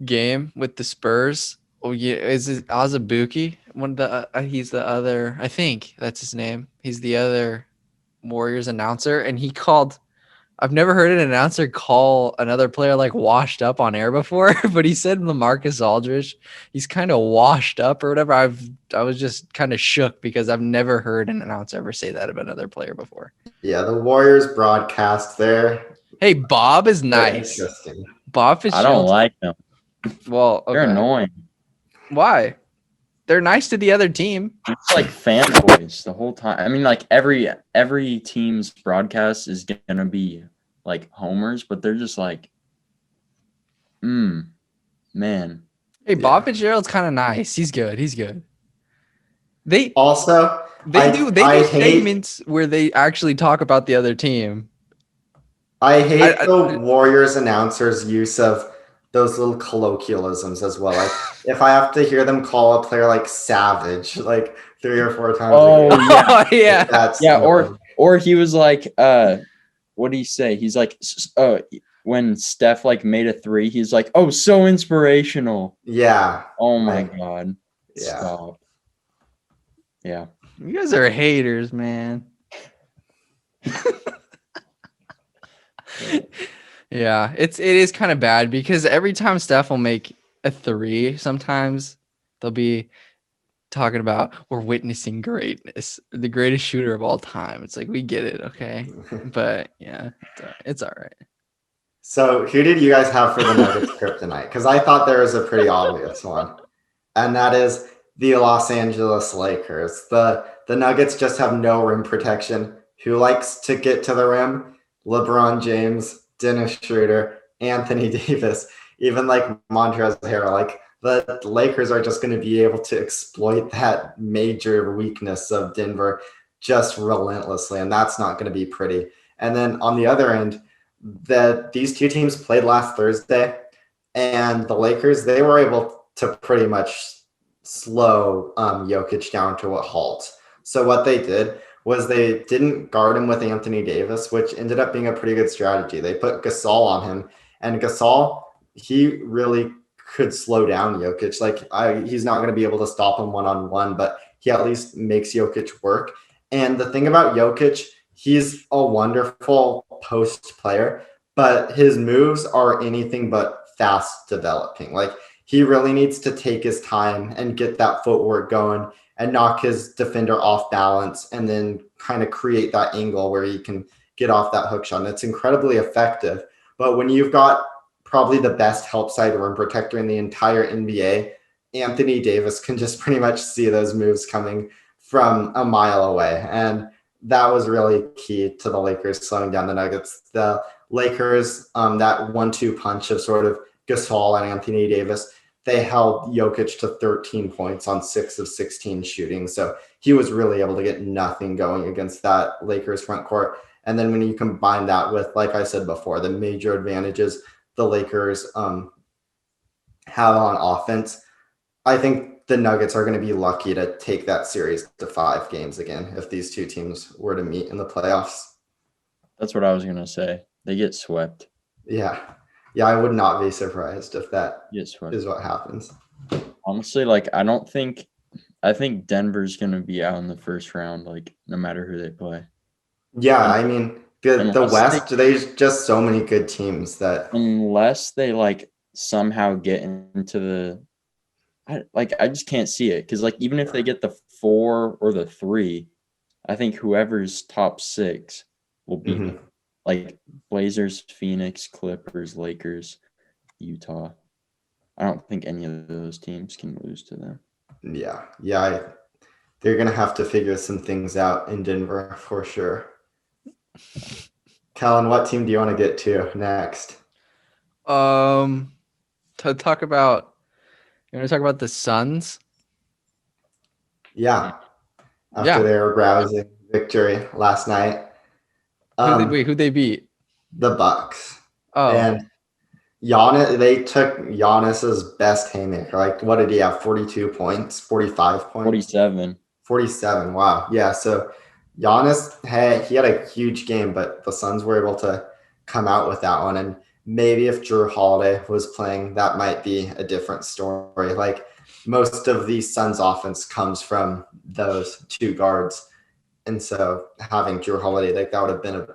game with the Spurs, is it Azubuike? He's the other. I think that's his name. He's the other Warriors announcer, and he called. I've never heard an announcer call another player like washed up on air before, but he said LaMarcus Aldridge, he's kind of washed up or whatever. I was just kind of shook because I've never heard an announcer ever say that about another player before. Yeah, the Warriors broadcast there. Hey, Bob is nice. Interesting. Bob Fitzgerald. I don't like them. Well, okay. They're annoying. Why? They're nice to the other team. It's like fanboys the whole time. I mean, like every team's broadcast is gonna be like homers, but they're just like, man. Hey, Bob Fitzgerald's kind of nice. He's good. They do segments where they actually talk about the other team. I hate the Warriors announcers' use of those little colloquialisms as well. Like if I have to hear them call a player like savage like 3 or 4 times a game. Yeah. Or he was like what did he say? He's like when Steph like made a 3, he's like, "Oh, so inspirational." Yeah. Oh my god. Yeah. Stop. Yeah. You guys are haters, man. Yeah, it is kind of bad because every time Steph will make a 3, sometimes they'll be talking about we're witnessing greatness, the greatest shooter of all time. It's like we get it, okay, but yeah, it's all right. So, who did you guys have for the Nuggets kryptonite? Because I thought there was a pretty obvious one, and that is the Los Angeles Lakers. The Nuggets just have no rim protection. Who likes to get to the rim? LeBron James, Dennis Schroeder, Anthony Davis, even like Montrezl Harrell. Like the Lakers are just going to be able to exploit that major weakness of Denver just relentlessly, and that's not going to be pretty. And then on the other end, these two teams played last Thursday, and the Lakers, they were able to pretty much slow Jokic down to a halt. So what they did was they didn't guard him with Anthony Davis, which ended up being a pretty good strategy. They put Gasol on him, and Gasol, he really could slow down Jokic. Like he's not going to be able to stop him one-on-one, but he at least makes Jokic work. And the thing about Jokic, he's a wonderful post player, but his moves are anything but fast developing. Like he really needs to take his time and get that footwork going and knock his defender off balance and then kind of create that angle where he can get off that hook shot. And it's incredibly effective. But when you've got probably the best help side rim protector in the entire NBA, Anthony Davis can just pretty much see those moves coming from a mile away. And that was really key to the Lakers slowing down the Nuggets. The Lakers, that 1-2 punch of sort of Gasol and Anthony Davis, they held Jokic to 13 points on 6 of 16 shooting. So he was really able to get nothing going against that Lakers front court. And then when you combine that with, like I said before, the major advantages the Lakers have on offense, I think the Nuggets are going to be lucky to take that series to 5 games again if these two teams were to meet in the playoffs. That's what I was going to say. They get swept. Yeah, I would not be surprised if that is what happens. Honestly, like I think Denver's going to be out in the first round, like no matter who they play. Yeah, I mean, the West, there's just so many good teams that unless they like somehow get into the I just can't see it because like even if they get the 4 or the 3, I think whoever's top 6 will beat them. like Blazers, Phoenix, Clippers, Lakers, Utah. I don't think any of those teams can lose to them. Yeah. They're going to have to figure some things out in Denver for sure. Kellan, what team do you want to get to next? To talk about, you want to talk about the Suns? Yeah. After Yeah. their rousing victory last night. Who'd they beat? The Bucks. Oh, And Giannis, they took Giannis's best haymaker. Like, what did he have? 42 points, 45 points, 47. 47. Wow. Yeah. So Giannis he had a huge game, but the Suns were able to come out with that one. And maybe if Drew Holiday was playing, that might be a different story. Like, most of the Suns offense comes from those two guards. And so having Drew Holiday, like, that would have been a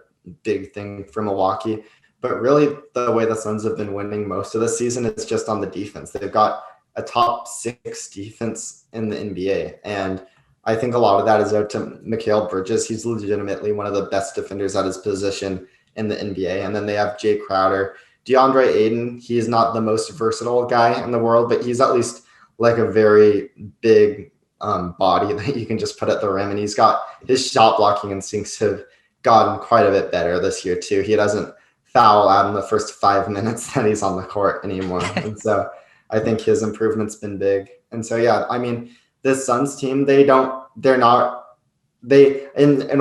big thing for Milwaukee. But really, the way the Suns have been winning most of the season is just on the defense. They've got a top 6 defense in the NBA. And I think a lot of that is out to Mikal Bridges. He's legitimately one of the best defenders at his position in the NBA. And then they have Jay Crowder. DeAndre Ayton, he's not the most versatile guy in the world, but he's at least like a very big body that you can just put at the rim. And he's got his shot blocking instincts have gotten quite a bit better this year too. He doesn't foul out in the first 5 minutes that he's on the court anymore. And so I think his improvement's been big. And so, yeah, I mean, this Suns team, in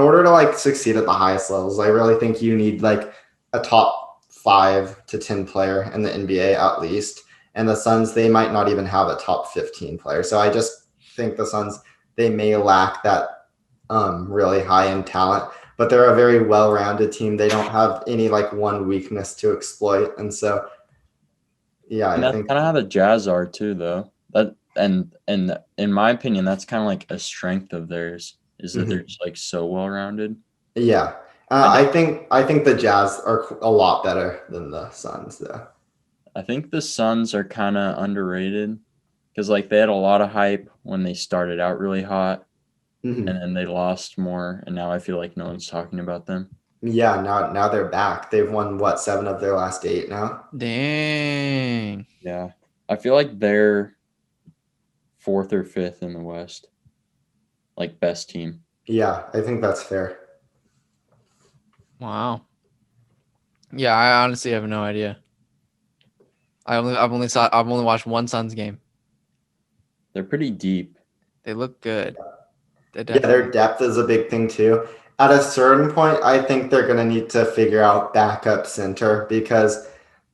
order to like succeed at the highest levels, I really think you need like a top 5 to 10 player in the NBA at least. And the Suns, they might not even have a top 15 player. So I just think the Suns, they may lack that really high end talent, but they're a very well-rounded team. They don't have any like one weakness to exploit. And so, yeah, And I that's think, kind of how the Jazz are too, though. And in my opinion, that's kind of like a strength of theirs is that they're just like so well rounded. yeah. I think the Jazz are a lot better than the Suns, though. I think the Suns are kind of underrated because like they had a lot of hype when they started out really hot, Mhm. and then they lost more, and now I feel like no one's talking about them. Yeah, now they're back. They've won what, 7 of their last 8 now. dang. Yeah, I feel like they're 4th or 5th in the West, like best team. Yeah, I think that's fair. Wow. Yeah, I honestly have no idea. I've only watched one Suns game. They're pretty deep. They look good. They Yeah, their definitely. depth is a big thing too. At a certain point, I think they're going to need to figure out backup center because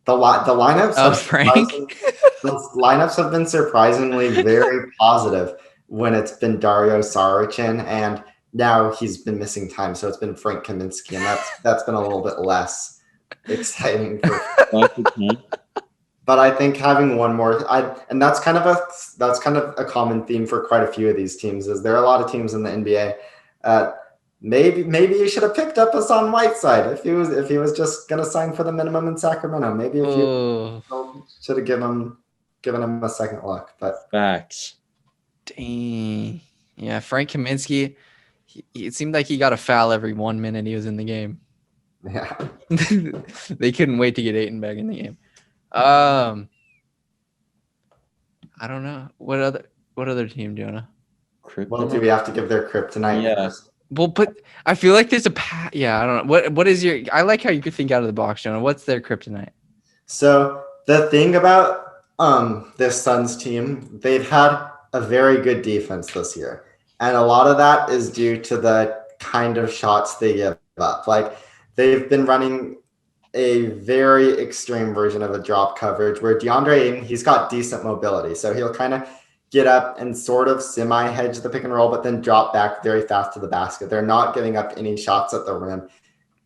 the lineups Oh, have Frank. those lineups have been surprisingly very positive when it's been Dario Saric, and now he's been missing time, so it's been Frank Kaminsky, and that's been a little bit less exciting for. But I think having one more, and that's kind of a common theme for quite a few of these teams. Is there are a lot of teams in the NBA. Maybe you should have picked up Hassan Whiteside if he was just gonna sign for the minimum in Sacramento. Maybe if you Oh, should have given him a second look. But Facts. dang. Yeah, Frank Kaminsky. It seemed like he got a foul every 1 minute he was in the game. yeah, They couldn't wait to get Ayton back in the game. I don't know. What other team, Jonah? well, do we have to give their kryptonite Yeah. first? Well, but I feel like there's yeah, I don't know. What is your I like how you could think out of the box, Jonah. What's their kryptonite? So the thing about this Suns team, they've had a very good defense this year, and a lot of that is due to the kind of shots they give up. Like, they've been running a very extreme version of a drop coverage where DeAndre Ayton, he's got decent mobility, so he'll kind of get up and sort of semi hedge the pick and roll, but then drop back very fast to the basket. They're not giving up any shots at the rim.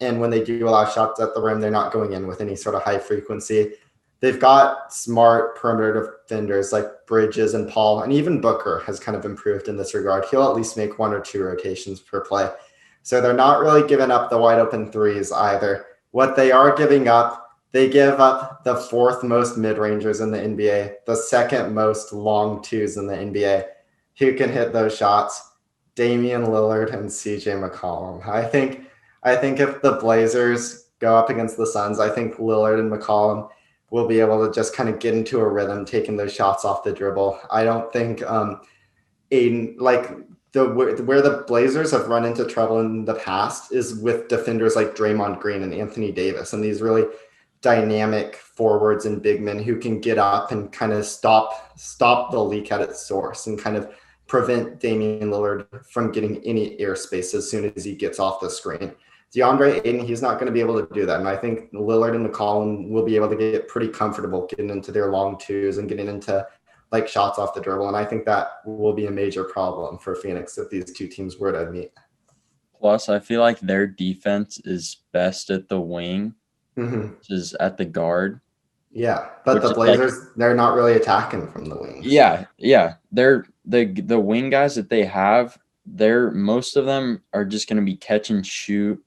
And when they do allow shots at the rim, they're not going in with any sort of high frequency. They've got smart perimeter defenders like Bridges and Paul, and even Booker has kind of improved in this regard. He'll at least make 1 or 2 rotations per play. So they're not really giving up the wide open threes either. What they are giving up, they give up the 4th most mid-rangers in the NBA, the 2nd most long twos in the NBA. Who can hit those shots? Damian Lillard and CJ McCollum. I think if the Blazers go up against the Suns, I think Lillard and McCollum will be able to just kind of get into a rhythm, taking those shots off the dribble. I don't think Aiden, like where the Blazers have run into trouble in the past is with defenders like Draymond Green and Anthony Davis, and these really dynamic forwards and big men who can get up and kind of stop the leak at its source and kind of prevent Damian Lillard from getting any airspace as soon as he gets off the screen. DeAndre Ayton, he's not going to be able to do that. And I think Lillard and McCollum will be able to get pretty comfortable getting into their long twos and getting into like shots off the dribble. And I think that will be a major problem for Phoenix if these two teams were to meet. Plus, I feel like their defense is best at the wing, which is at the guard. Yeah, but the Blazers, they're not really attacking from the wings. Yeah. They're the wing guys that they have, most of them are just going to be catch and shoot,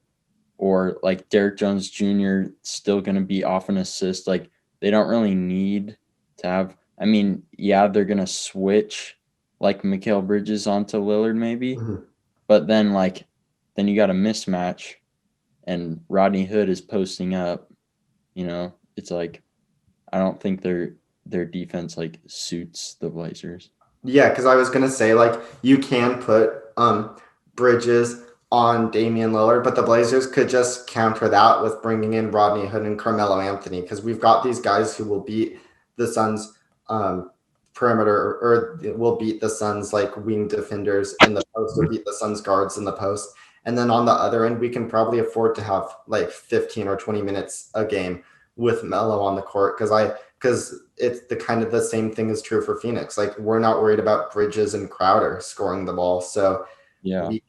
or like Derrick Jones Jr. still going to be off an assist. Like they don't really need to have. I mean, yeah, they're going to switch like Mikal Bridges onto Lillard maybe, but then you got a mismatch, and Rodney Hood is posting up. It's like I don't think their defense like suits the Blazers. Yeah, because I was gonna say like you can put Bridges on Damian Lillard, but the Blazers could just counter that with bringing in Rodney Hood and Carmelo Anthony, because we've got these guys who will beat the Suns perimeter, or will beat the Suns like wing defenders in the post, or beat the Suns guards in the post. And then on the other end, we can probably afford to have like 15 or 20 minutes a game with Melo on the court, because it's the kind of the same thing is true for Phoenix. Like we're not worried about Bridges and Crowder scoring the ball, so yeah, we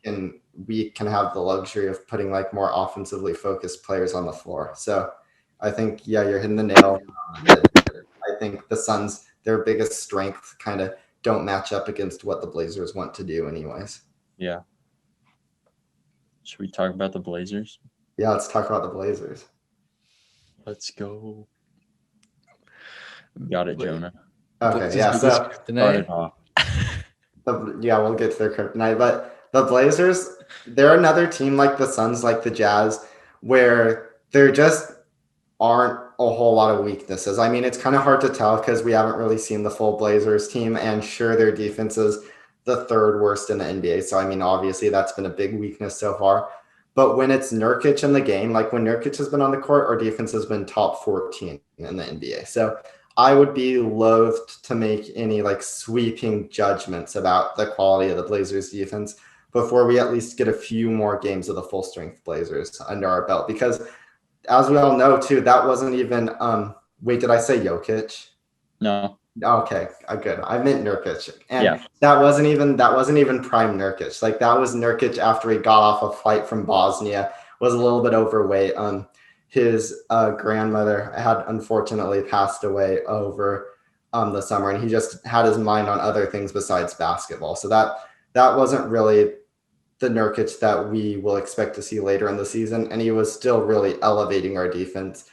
can have the luxury of putting like more offensively focused players on the floor. So I think you're hitting the nail on the head. I think the Suns, their biggest strength, kind of don't match up against what the Blazers want to do, anyways. Yeah. Should we talk about the Blazers? Yeah, let's talk about the Blazers. Let's go. Got it, Jonah. Okay, yeah. So we'll get to their kryptonite, but the Blazers, they're another team like the Suns, like the Jazz, where there just aren't a whole lot of weaknesses. I mean, it's kind of hard to tell because we haven't really seen the full Blazers team, and sure, their defense is the third worst in the NBA. So, I mean, obviously that's been a big weakness so far. But when it's Nurkic in the game, like when Nurkic has been on the court, our defense has been top 14 in the NBA. So I would be loath to make any like sweeping judgments about the quality of the Blazers defense before we at least get a few more games of the full strength Blazers under our belt. Because as we all know too, that wasn't even wait, did I say Jokic? No. Okay, good. I meant Nurkic. And that wasn't even prime Nurkic. Like that was Nurkic after he got off a flight from Bosnia, was a little bit overweight. His grandmother had unfortunately passed away over the summer, and he just had his mind on other things besides basketball. So that wasn't really the Nurkic that we will expect to see later in the season, and he was still really elevating our defense.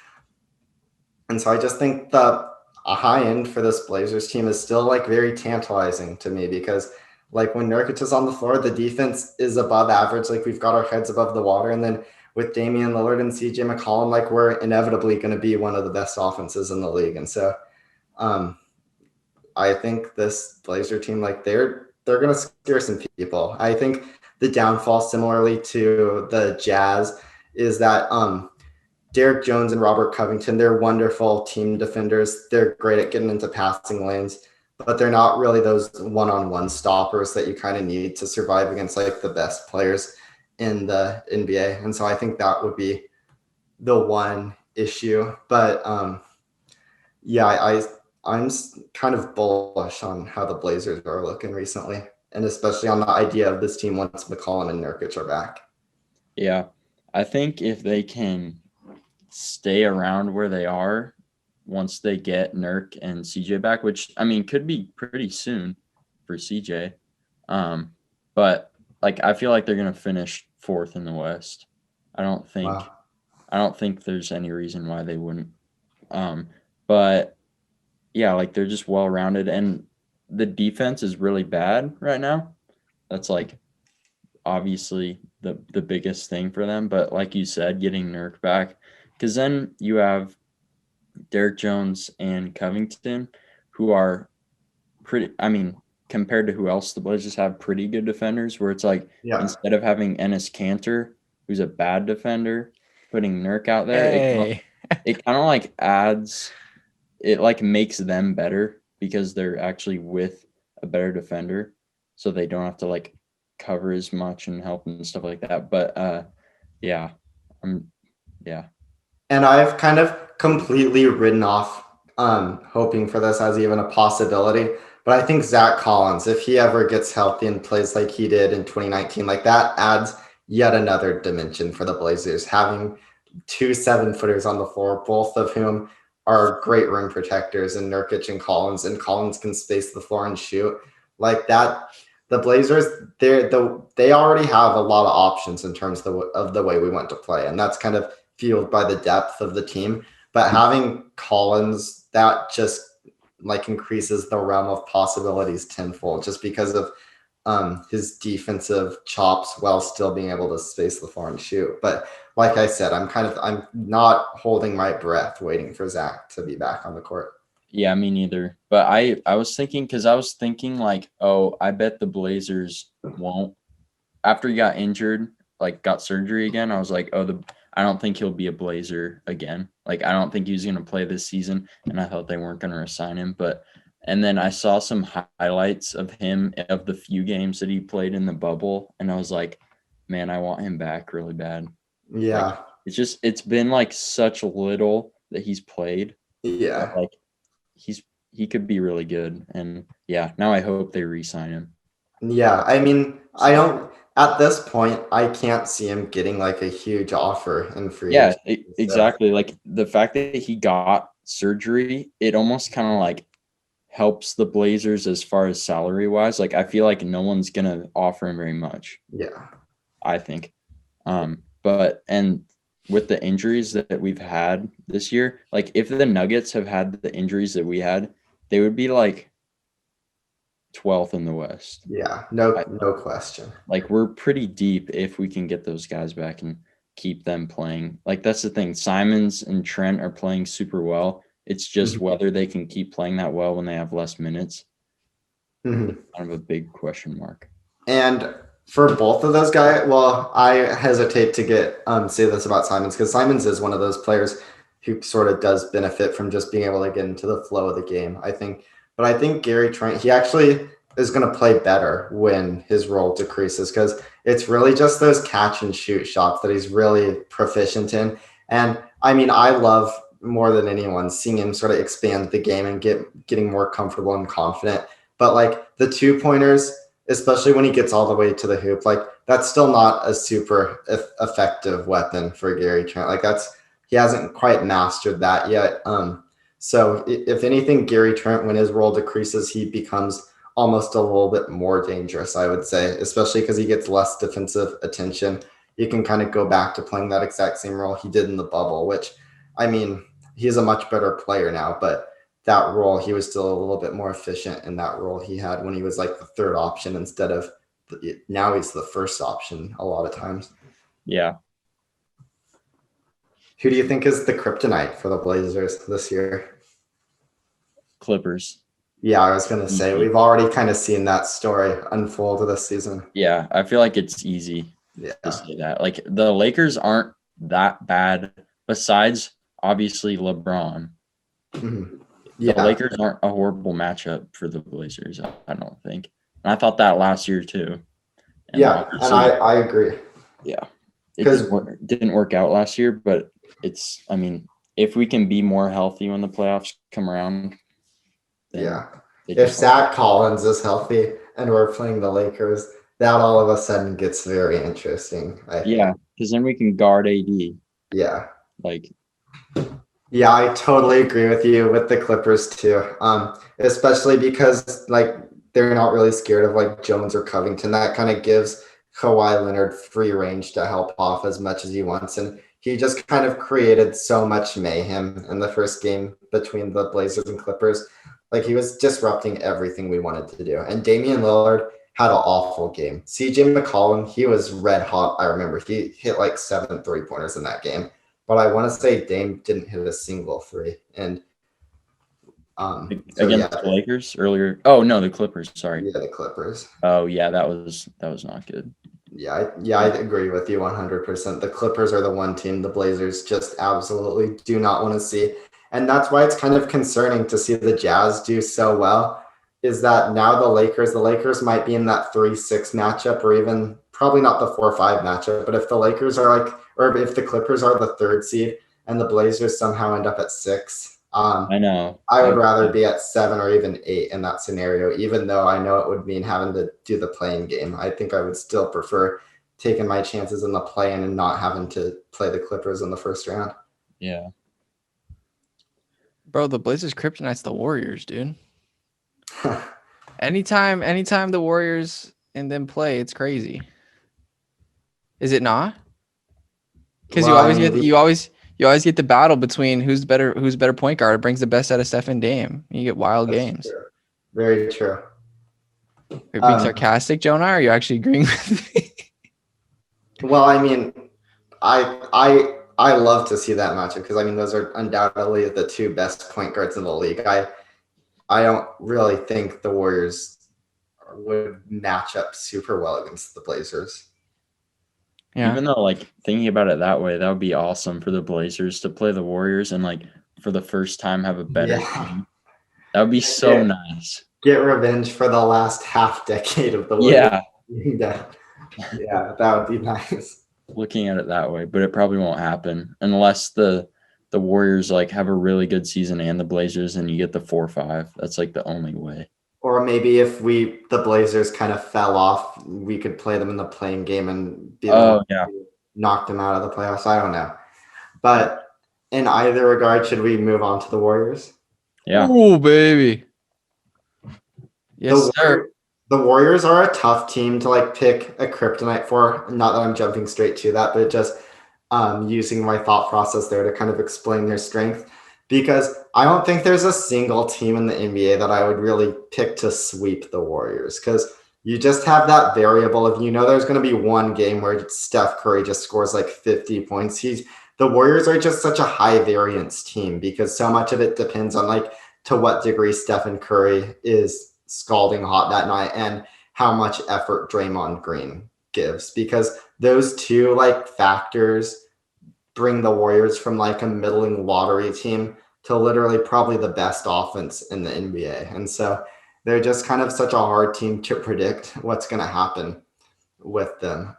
And so I just think that a high end for this Blazers team is still like very tantalizing to me, because like when Nurkic is on the floor, the defense is above average. Like we've got our heads above the water, and then with Damian Lillard and CJ McCollum, like we're inevitably going to be one of the best offenses in the league. And so I think this Blazer team, like they're going to scare some people. I think the downfall, similarly to the Jazz, is that Derrick Jones and Robert Covington, they're wonderful team defenders. They're great at getting into passing lanes, but they're not really those one-on-one stoppers that you kind of need to survive against like the best players in the NBA. And so I think that would be the one issue. But I'm kind of bullish on how the Blazers are looking recently, and especially on the idea of this team once McCollum and Nurkic are back. Yeah, I think if they can stay around where they are once they get Nurk and CJ back, which I mean could be pretty soon for CJ, but like I feel like they're gonna finish fourth in the West. I don't think there's any reason why they wouldn't. But yeah, like they're just well rounded, and the defense is really bad right now. That's like obviously the biggest thing for them. But like you said, getting Nurk back because then you have Derek Jones and Covington, who are pretty. I mean, compared to who else the Blazers have, pretty good defenders. Where it's like Yeah. instead of having Ennis Cantor, who's a bad defender, putting Nurk out there, Hey. it kind of like adds. It like makes them better because they're actually with a better defender, so they don't have to like cover as much and help and stuff like that. But yeah, yeah. And I've kind of completely written off hoping for this as even a possibility. But I think Zach Collins, if he ever gets healthy and plays like he did in 2019, like that adds yet another dimension for the Blazers. Having 2 7-footers on the floor, both of whom are great rim protectors, and Nurkic and Collins can space the floor and shoot like that. The Blazers, they already have a lot of options in terms of the way we want to play, and that's kind of fueled by the depth of the team. But having Collins, that just like increases the realm of possibilities tenfold, just because of his defensive chops while still being able to space the floor and shoot. But like I said, I'm not holding my breath waiting for Zach to be back on the court. Yeah, me neither. But I was thinking like, oh, I bet the Blazers won't. After he got injured, like got surgery again, I was like, oh, I don't think he'll be a Blazer again. Like, I don't think he's going to play this season, and I thought they weren't going to resign him. And then I saw some highlights of him of the few games that he played in the bubble, and I was like, man, I want him back really bad. Yeah. Like, it's been like such little that he's played. Yeah. Like he could be really good. And yeah, now I hope they re-sign him. Yeah. I mean, at this point, I can't see him getting like a huge offer in free agency. Exactly. Like the fact that he got surgery, it almost kind of like helps the Blazers as far as salary wise. Like I feel like no one's gonna offer him very much. Yeah. I think. And with the injuries that we've had this year, like if the Nuggets have had the injuries that we had, they would be like 12th in the West. Yeah, no question. Like we're pretty deep if we can get those guys back and keep them playing. Like that's the thing. Simons and Trent are playing super well. It's just whether they can keep playing that well when they have less minutes. Kind of a big question mark. And for both of those guys, well, I hesitate to say this about Simons, because Simons is one of those players who sort of does benefit from just being able to get into the flow of the game, I think. But I think Gary Trent, he actually is going to play better when his role decreases, because it's really just those catch and shoot shots that he's really proficient in. And I mean, I love more than anyone seeing him sort of expand the game and getting more comfortable and confident. But like the 2-pointers, especially when he gets all the way to the hoop, like that's still not a super effective weapon for Gary Trent. Like he hasn't quite mastered that yet. So if anything, Gary Trent, when his role decreases, he becomes almost a little bit more dangerous, I would say, especially because he gets less defensive attention. You can kind of go back to playing that exact same role he did in the bubble, which, I mean, he's a much better player now, but that role, he was still a little bit more efficient in that role he had when he was like the third option instead of now he's the first option a lot of times. Yeah. Who do you think is the kryptonite for the Blazers this year? Clippers. Yeah, I was going to say, we've already kind of seen that story unfold this season. Yeah, I feel like it's easy to say that. Like the Lakers aren't that bad besides obviously LeBron. Yeah. The Lakers aren't a horrible matchup for the Blazers, I don't think. And I thought that last year too. And I agree. Yeah. It didn't work out last year, but if we can be more healthy when the playoffs come around. If Zach Collins is healthy and we're playing the Lakers, that all of a sudden gets very interesting. Yeah, because then we can guard AD. Yeah. Yeah, I totally agree with you with the Clippers too. Especially because like they're not really scared of like Jones or Covington. That kind of gives Kawhi Leonard free range to help off as much as he wants. And he just kind of created so much mayhem in the first game between the Blazers and Clippers. Like he was disrupting everything we wanted to do. And Damian Lillard had an awful game. CJ McCollum, he was red hot. I remember he hit like 7 3-pointers in that game. but I want to say Dame didn't hit a single three. And so yeah, Against the Lakers earlier. Oh no, the Clippers. Sorry. yeah, the Clippers. Oh yeah, that was not good. Yeah, I agree with you 100%. The Clippers are the one team the Blazers just absolutely do not want to see. And that's why it's kind of concerning to see the Jazz do so well. Is that now the Lakers might be in that 3-6 matchup, or even probably not the 4-5 matchup. But if the Lakers are like, or if the Clippers are the third seed and the Blazers somehow end up at 6, I know. I would rather be at 7 or even 8 in that scenario, even though I know it would mean having to do the playing game. I think I would still prefer taking my chances in the play-in and not having to play the Clippers in the first round. Yeah. Bro, the Blazers kryptonite's the Warriors, dude. Anytime the Warriors and them play, it's crazy. Is it not? Because Well, you always get the battle between who's better point guard. It brings the best out of Steph and Dame. You get wild games. True. Very true. Are you being sarcastic, Jonah? Or are you actually agreeing with me? Well, I mean, I love to see that matchup because I mean those are undoubtedly the two best point guards in the league. I don't really think the Warriors would match up super well against the Blazers. Yeah. Even though, like, thinking about it that way, that would be awesome for the Blazers to play the Warriors and, like, for the first time have a better team. That would be so nice. Get revenge for the last half decade of the Warriors. Yeah. Yeah, that would be nice. Looking at it that way, but it probably won't happen unless the Warriors, like, have a really good season and the Blazers and you get the 4-5. That's, like, the only way. Or maybe if the Blazers kind of fell off, we could play them in the playing game and be knock them out of the playoffs. I don't know. But in either regard, should we move on to the Warriors? Yeah. Oh, baby. Yes, sir. The Warriors are a tough team to like pick a kryptonite for. Not that I'm jumping straight to that, but just using my thought process there to kind of explain their strength. Because I don't think there's a single team in the NBA that I would really pick to sweep the Warriors. Because you just have that variable of, there's going to be one game where Steph Curry just scores like 50 points. The Warriors are just such a high variance team because so much of it depends on like to what degree Stephen Curry is scalding hot that night and how much effort Draymond Green gives. Because those two like factors bring the Warriors from like a middling lottery team to literally probably the best offense in the NBA. And so they're just kind of such a hard team to predict what's going to happen with them.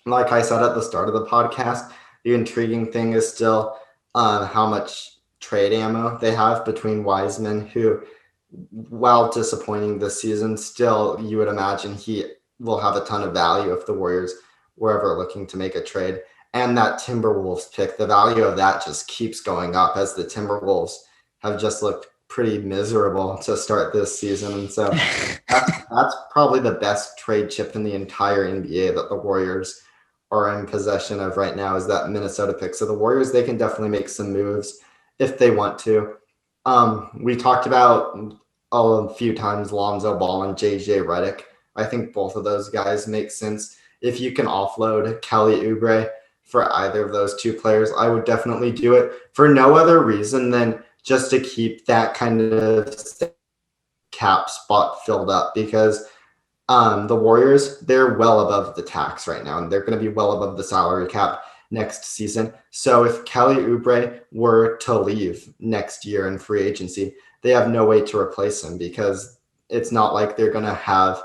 Like I said at the start of the podcast, the intriguing thing is still how much trade ammo they have between Wiseman, who, while disappointing this season, still you would imagine he will have a ton of value if the Warriors were ever looking to make a trade. And that Timberwolves pick, the value of that just keeps going up as the Timberwolves have just looked pretty miserable to start this season. And so that's probably the best trade chip in the entire NBA that the Warriors are in possession of right now, is that Minnesota pick. So the Warriors, they can definitely make some moves if they want to. We talked about a few times Lonzo Ball and JJ Redick. I think both of those guys make sense. If you can offload Kelly Oubre for either of those two players, I would definitely do it for no other reason than just to keep that kind of cap spot filled up, because the Warriors, they're well above the tax right now, and they're going to be well above the salary cap next season. So if Kelly Oubre were to leave next year in free agency, they have no way to replace him, because it's not like they're going to have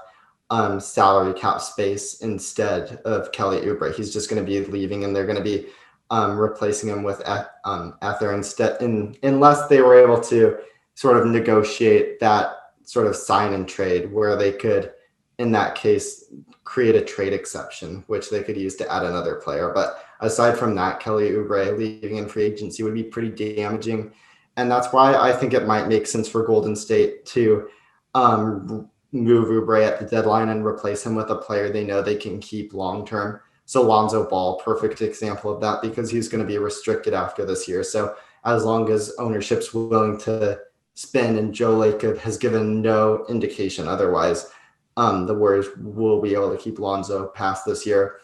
salary cap space instead of Kelly Oubre. He's just going to be leaving, and they're going to be replacing him with Ether instead, unless they were able to sort of negotiate that sort of sign and trade where they could, in that case, create a trade exception, which they could use to add another player. But aside from that, Kelly Oubre leaving in free agency would be pretty damaging. And that's why I think it might make sense for Golden State to move Oubre at the deadline and replace him with a player they know they can keep long-term. So Lonzo Ball, perfect example of that, because he's going to be restricted after this year. So as long as ownership's willing to spend, and Joe Lacob has given no indication otherwise, the Warriors will be able to keep Lonzo past this year.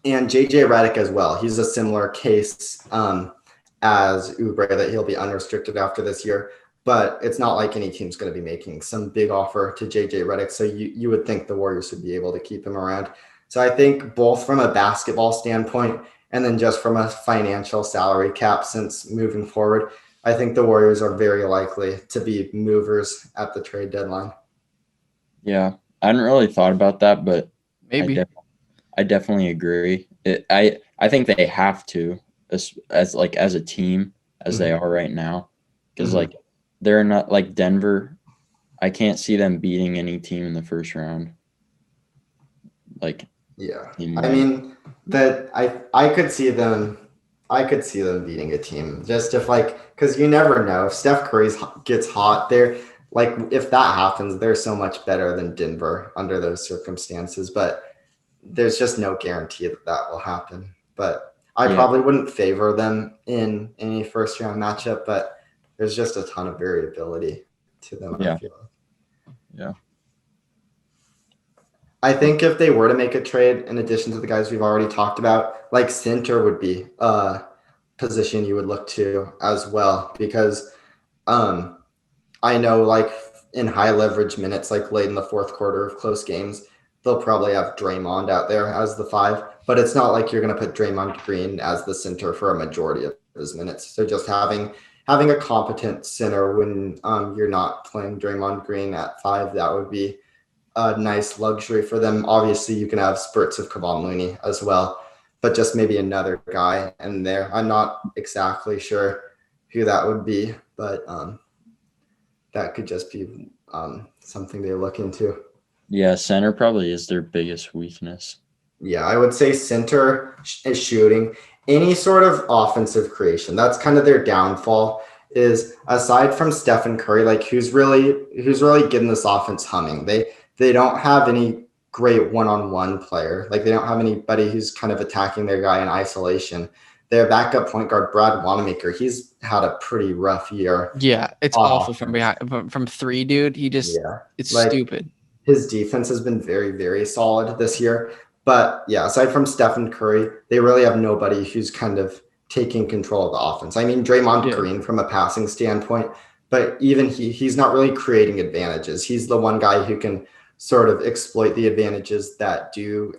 And JJ Redick as well. He's a similar case as Oubre that he'll be unrestricted after this year. But it's not like any team's going to be making some big offer to JJ Redick. So you would think the Warriors would be able to keep him around. So I think both from a basketball standpoint and then just from a financial salary cap since moving forward, I think the Warriors are very likely to be movers at the trade deadline. Yeah, I hadn't really thought about that, but Maybe. I definitely agree. I think they have to as a team as they are right now, because like they're not like Denver. I can't see them beating any team in the first round. Like Yeah, team I wise. mean that I could see them. I could see them beating a team just if because you never know if Steph Curry gets hot there. Like if that happens, they're so much better than Denver under those circumstances. But there's just no guarantee that that will happen. But I Yeah. probably wouldn't favor them in any first round matchup. But there's just a ton of variability to them. Yeah. I feel. Yeah. I think if they were to make a trade, in addition to the guys we've already talked about, like center would be a position you would look to as well, because I know like in high leverage minutes, like late in the fourth quarter of close games, they'll probably have Draymond out there as the 5, but it's not like you're going to put Draymond Green as the center for a majority of his minutes. So just having a competent center when you're not playing Draymond Green at 5, that would be a nice luxury for them. Obviously, you can have spurts of Kevon Looney as well, but just maybe another guy in there. I'm not exactly sure who that would be, but that could just be something they look into. Yeah, center probably is their biggest weakness. Yeah, I would say center is shooting. Any sort of offensive creation, that's kind of their downfall. Is aside from Stephen Curry, like who's really getting this offense humming. They don't have any great one-on-one player. Like they don't have anybody who's kind of attacking their guy in isolation. Their backup point guard, Brad Wanamaker, he's had a pretty rough year. Yeah, it's awful from behind, from 3, dude. It's like, stupid. His defense has been very, very solid this year. But yeah, aside from Stephen Curry, they really have nobody who's kind of taking control of the offense. I mean, Draymond Green from a passing standpoint, but even he's not really creating advantages. He's the one guy who can sort of exploit the advantages that do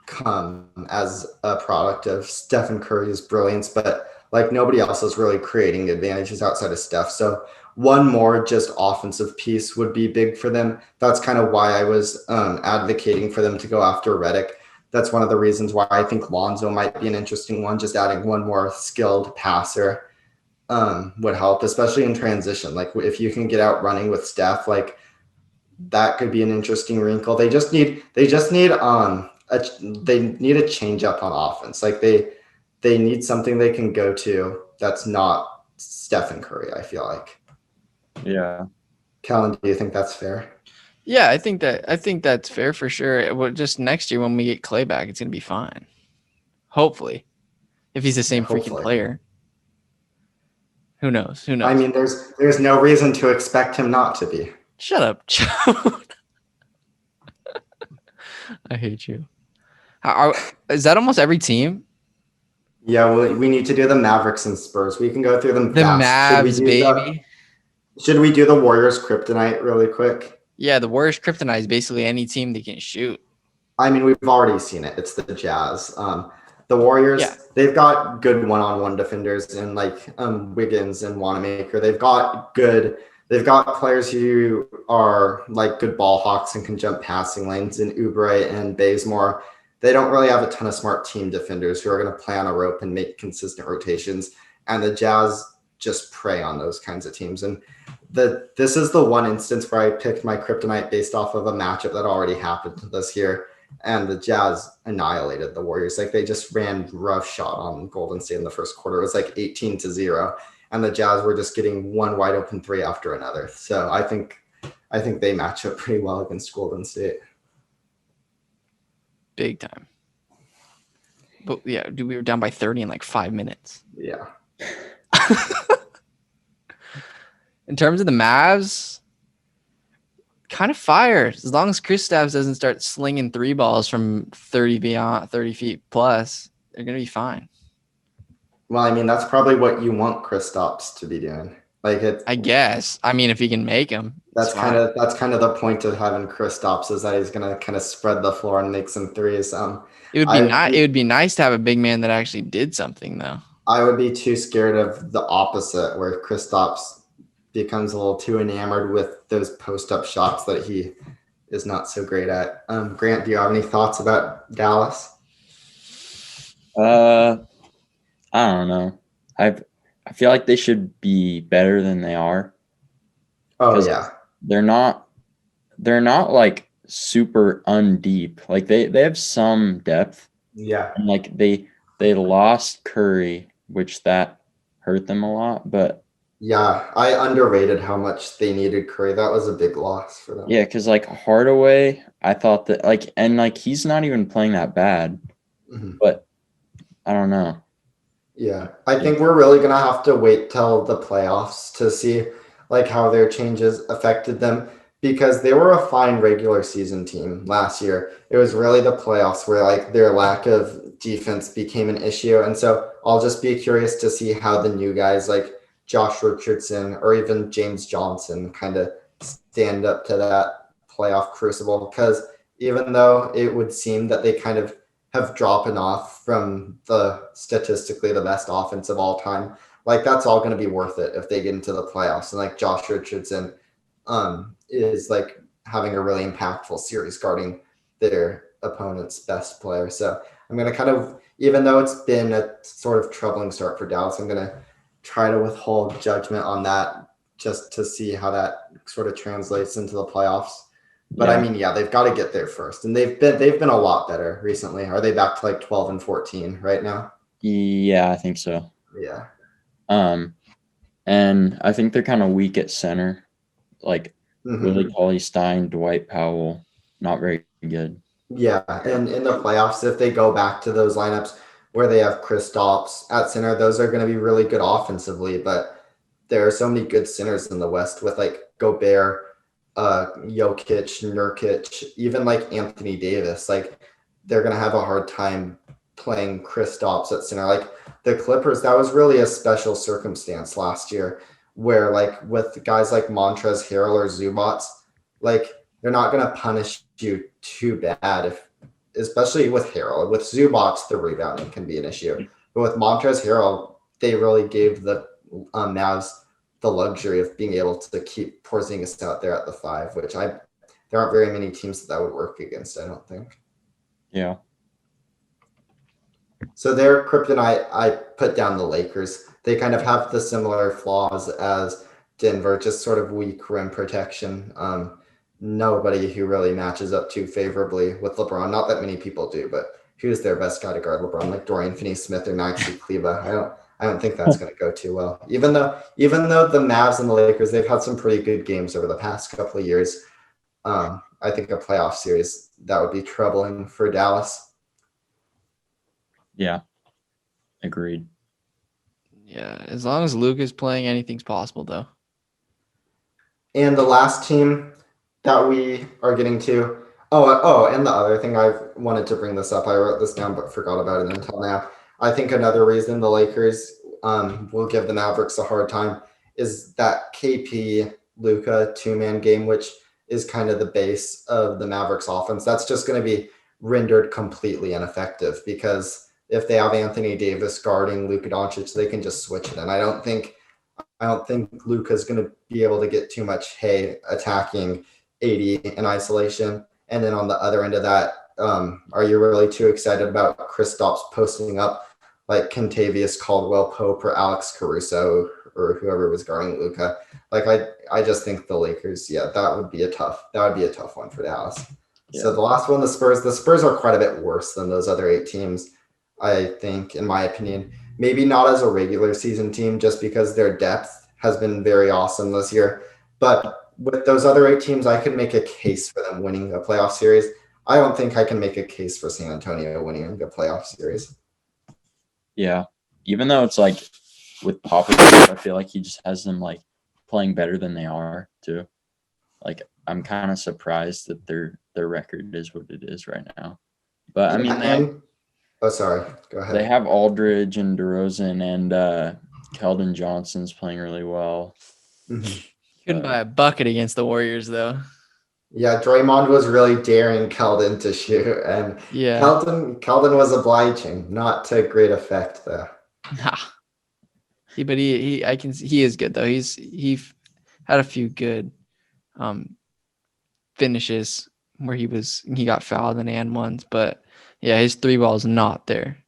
come as a product of Stephen Curry's brilliance, but like nobody else is really creating advantages outside of Steph. So one more just offensive piece would be big for them. That's kind of why I was advocating for them to go after Redick. That's one of the reasons why I think Lonzo might be an interesting one. Just adding one more skilled passer would help, especially in transition. Like if you can get out running with Steph, like that could be an interesting wrinkle. They just need a change up on offense. Like they need something they can go to that's not Stephen Curry, I feel like. Yeah. Kellan, do you think that's fair? Yeah, I think that's fair for sure. Well, just next year when we get Clay back, it's gonna be fine. Hopefully. If he's the same freaking player. Who knows? I mean, there's no reason to expect him not to be. Shut up, Joe. I hate you. Is that almost every team? Yeah, well, we need to do the Mavericks and Spurs. We can go through them The fast. Mavs, baby. Should we do the Warriors kryptonite really quick? Yeah, the Warriors kryptonite is basically any team that can shoot. I mean, we've already seen it. It's the Jazz. The Warriors, they've got good one-on-one defenders in like Wiggins and Wanamaker. They've got players who are like good ball hawks and can jump passing lanes in Oubre and Bazemore. They don't really have a ton of smart team defenders who are going to play on a rope and make consistent rotations. And the Jazz just prey on those kinds of teams. And this is the one instance where I picked my kryptonite based off of a matchup that already happened this year. And the Jazz annihilated the Warriors. Like they just ran rough shot on Golden State in the first quarter. It was like 18-0. And the Jazz were just getting one wide open 3 after another. So I think they match up pretty well against Golden State. Big time. But yeah, dude, we were down by 30 in like 5 minutes. Yeah. In terms of the Mavs, kind of fire. As long as Kristaps doesn't start slinging 3 balls from 30 feet plus, they're gonna be fine. Well, I mean, that's probably what you want Kristaps to be doing. Like I guess. I mean, if he can make them, it's fine. that's kind of the point of having Kristaps is that he's gonna kind of spread the floor and make some threes. It would be I nice. It would be nice to have a big man that actually did something, though. I would be too scared of the opposite, where Kristaps becomes a little too enamored with those post up shots that he is not so great at. Grant, do you have any thoughts about Dallas? I don't know. I feel like they should be better than they are. Oh yeah, They're not like super undeep. Like they have some depth. yeah. And like they lost Curry, which that hurt them a lot, but Yeah, I underrated how much they needed Curry. That was a big loss for them. yeah, because like Hardaway, I thought that like he's not even playing that bad, but I don't know. Yeah, I think we're really gonna have to wait till the playoffs to see like how their changes affected them because they were a fine regular season team last year. It was really the playoffs where like their lack of defense became an issue, and so I'll just be curious to see how the new guys like Josh Richardson or even James Johnson kind of stand up to that playoff crucible because even though it would seem that they kind of have dropping off from the statistically the best offense of all time. Like that's all going to be worth it if they get into the playoffs. And like Josh Richardson is like having a really impactful series guarding their opponent's best player. So I'm going to kind of, even though it's been a sort of troubling start for Dallas, I'm going to try to withhold judgment on that just to see how that sort of translates into the playoffs. But Yeah. I mean, yeah, they've got to get there first, and they've been a lot better recently. Are they back to like 12 and 14 right now? Yeah, I think so. Yeah. And I think they're kind of weak at center, like Willie Cauley-Stein, Dwight Powell, not very good. Yeah, and in the playoffs, if they go back to those lineups where they have Kristaps at center, those are going to be really good offensively. But there are so many good centers in the West with like Gobert, Jokic, Nurkic, even like Anthony Davis, like they're gonna have a hard time playing Kristaps at center. Like the Clippers, that was really a special circumstance last year, where like with guys like Montrezl Harrell or Zubats, like they're not gonna punish you too bad if, especially with Harrell. With Zubats, the rebounding can be an issue, but with Montrezl Harrell, they really gave the Mavs the luxury of being able to keep Porzingis out there at the 5, which there aren't very many teams that would work against, I don't think. Yeah. So their kryptonite, I put down the Lakers. They kind of have the similar flaws as Denver, just sort of weak rim protection. Nobody who really matches up too favorably with LeBron. Not that many people do, but who's their best guy to guard LeBron? Like Dorian Finney-Smith or Maxi Kleber. I don't think that's going to go too well. Even though the Mavs and the Lakers, they've had some pretty good games over the past couple of years. I think a playoff series, that would be troubling for Dallas. Yeah. Agreed. Yeah, as long as Luke is playing, anything's possible, though. And the last team that we are getting to, and the other thing I wanted to bring this up, I wrote this down but forgot about it until now. I think another reason the Lakers will give the Mavericks a hard time is that KP Luka 2-man game, which is kind of the base of the Mavericks offense. That's just going to be rendered completely ineffective because if they have Anthony Davis guarding Luka Doncic, they can just switch it. And I don't think Luka is going to be able to get too much hay attacking 80 in isolation. And then on the other end of that, are you really too excited about Kristaps posting up like Kentavious Caldwell Pope or Alex Caruso or whoever was guarding Luka? Like I just think the Lakers, that would be a tough one for Dallas. Yeah. So the last one, the Spurs are quite a bit worse than those other 8 teams, I think, in my opinion. Maybe not as a regular season team just because their depth has been very awesome this year. But with those other 8 teams, I could make a case for them winning a playoff series. I don't think I can make a case for San Antonio winning a playoff series. Yeah. Even though it's like with Popovich, I feel like he just has them like playing better than they are too. like I'm kind of surprised that their record is what it is right now. But I mean, sorry, go ahead. they have Aldridge and DeRozan and Keldon Johnson's playing really well. Couldn't buy a bucket against the Warriors though. Yeah, Draymond was really daring Keldon to shoot, and Yeah. Keldon was obliging, not to great effect though. Nah. But he is good though. He had a few good finishes where he got fouled in and ones, but yeah, his 3 ball is not there.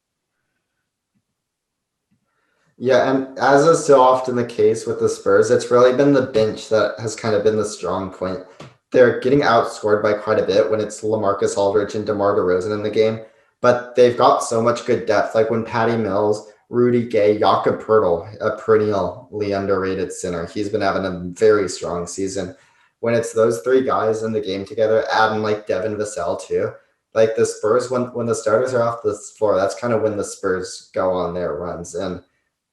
Yeah, and as is so often the case with the Spurs, it's really been the bench that has kind of been the strong point. They're getting outscored by quite a bit when it's LaMarcus Aldridge and DeMar DeRozan in the game, but they've got so much good depth. Like when Patty Mills, Rudy Gay, Jakob Poeltl, a perennially underrated center, he's been having a very strong season. When it's those 3 guys in the game together, adding like Devin Vassell too, like the Spurs, when the starters are off the floor, that's kind of when the Spurs go on their runs. And